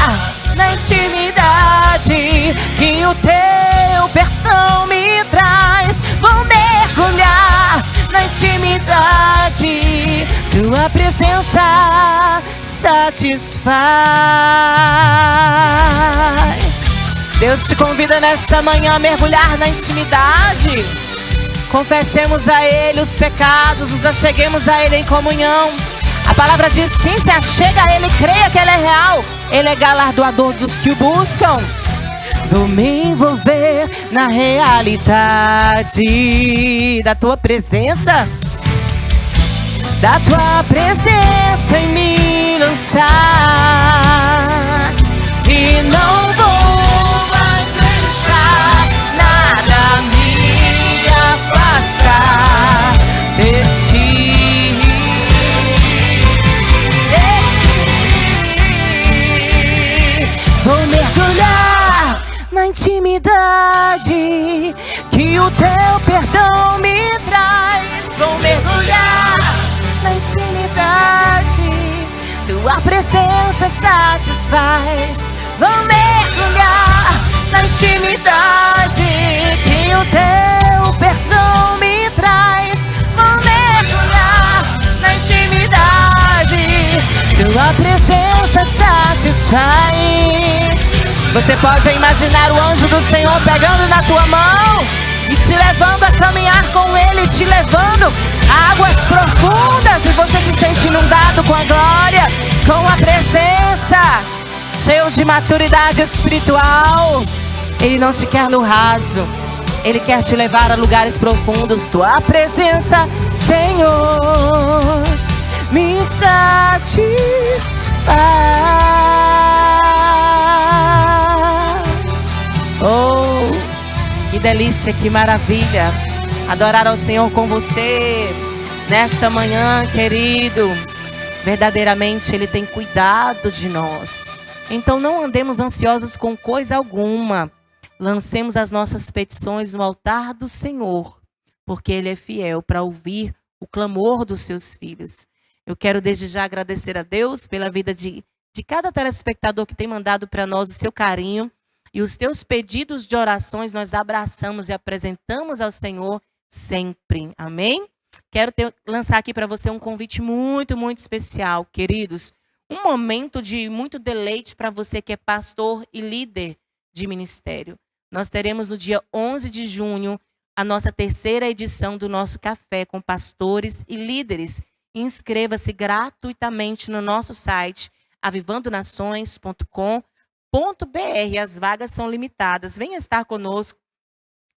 na intimidade que o teu perdão me traz. Vou mergulhar na intimidade, tua presença satisfaz. Deus te convida nesta manhã a mergulhar na intimidade. Confessemos a Ele os pecados, nos acheguemos a Ele em comunhão. A palavra diz: quem se achega a Ele, creia que Ele é real. Ele é galardoador dos que o buscam. Vou me envolver na realidade da tua presença, da tua presença em me lançar. E não vou mais deixar nada me afastar de ti. Vou mergulhar na intimidade que o teu perdão me traz. Vou mergulhar na intimidade, tua presença satisfaz. Vou mergulhar na intimidade que o teu perdão me traz. Vou mergulhar na intimidade, tua presença satisfaz. Você pode imaginar o anjo do Senhor pegando na tua mão e te levando a caminhar com Ele, te levando a águas profundas, e você se sente inundado com a glória, com a presença, cheio de maturidade espiritual. Ele não te quer no raso, Ele quer te levar a lugares profundos. Tua presença, Senhor, me satisfaz. Oh, que delícia, que maravilha adorar ao Senhor com você nesta manhã, querido. Verdadeiramente Ele tem cuidado de nós. Então não andemos ansiosos com coisa alguma. Lancemos as nossas petições no altar do Senhor, porque Ele é fiel para ouvir o clamor dos seus filhos. Eu quero desde já agradecer a Deus pela vida de cada telespectador que tem mandado para nós o seu carinho. E os teus pedidos de orações nós abraçamos e apresentamos ao Senhor sempre. Amém? Quero lançar aqui para você um convite muito, muito especial, queridos. Um momento de muito deleite para você que é pastor e líder de ministério. Nós teremos no dia 11 de junho a nossa terceira edição do nosso café com pastores e líderes. Inscreva-se gratuitamente no nosso site avivandonações.com.br. As vagas são limitadas. Venha estar conosco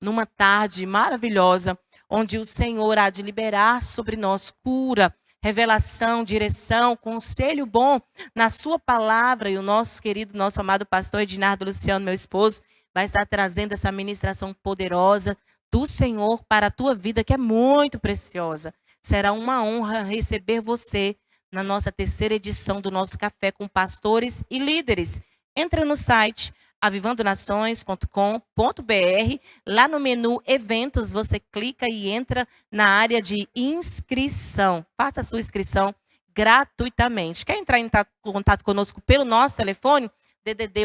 numa tarde maravilhosa, onde o Senhor há de liberar sobre nós cura, revelação, direção, conselho bom na sua palavra. E o nosso querido, nosso amado pastor Ednardo Luciano, meu esposo, vai estar trazendo essa ministração poderosa do Senhor para a tua vida, que é muito preciosa. Será uma honra receber você na nossa terceira edição do nosso café com pastores e líderes. Entra no site avivandonações.com.br. Lá no menu Eventos, você clica e entra na área de inscrição. Faça a sua inscrição gratuitamente. Quer entrar em contato conosco pelo nosso telefone? DDD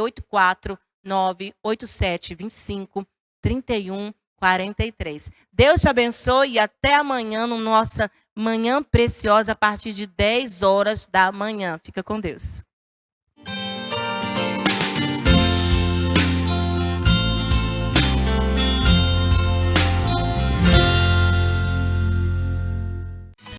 84987253143. Deus te abençoe e até amanhã no nossa Manhã Preciosa a partir de 10 horas da manhã. Fica com Deus.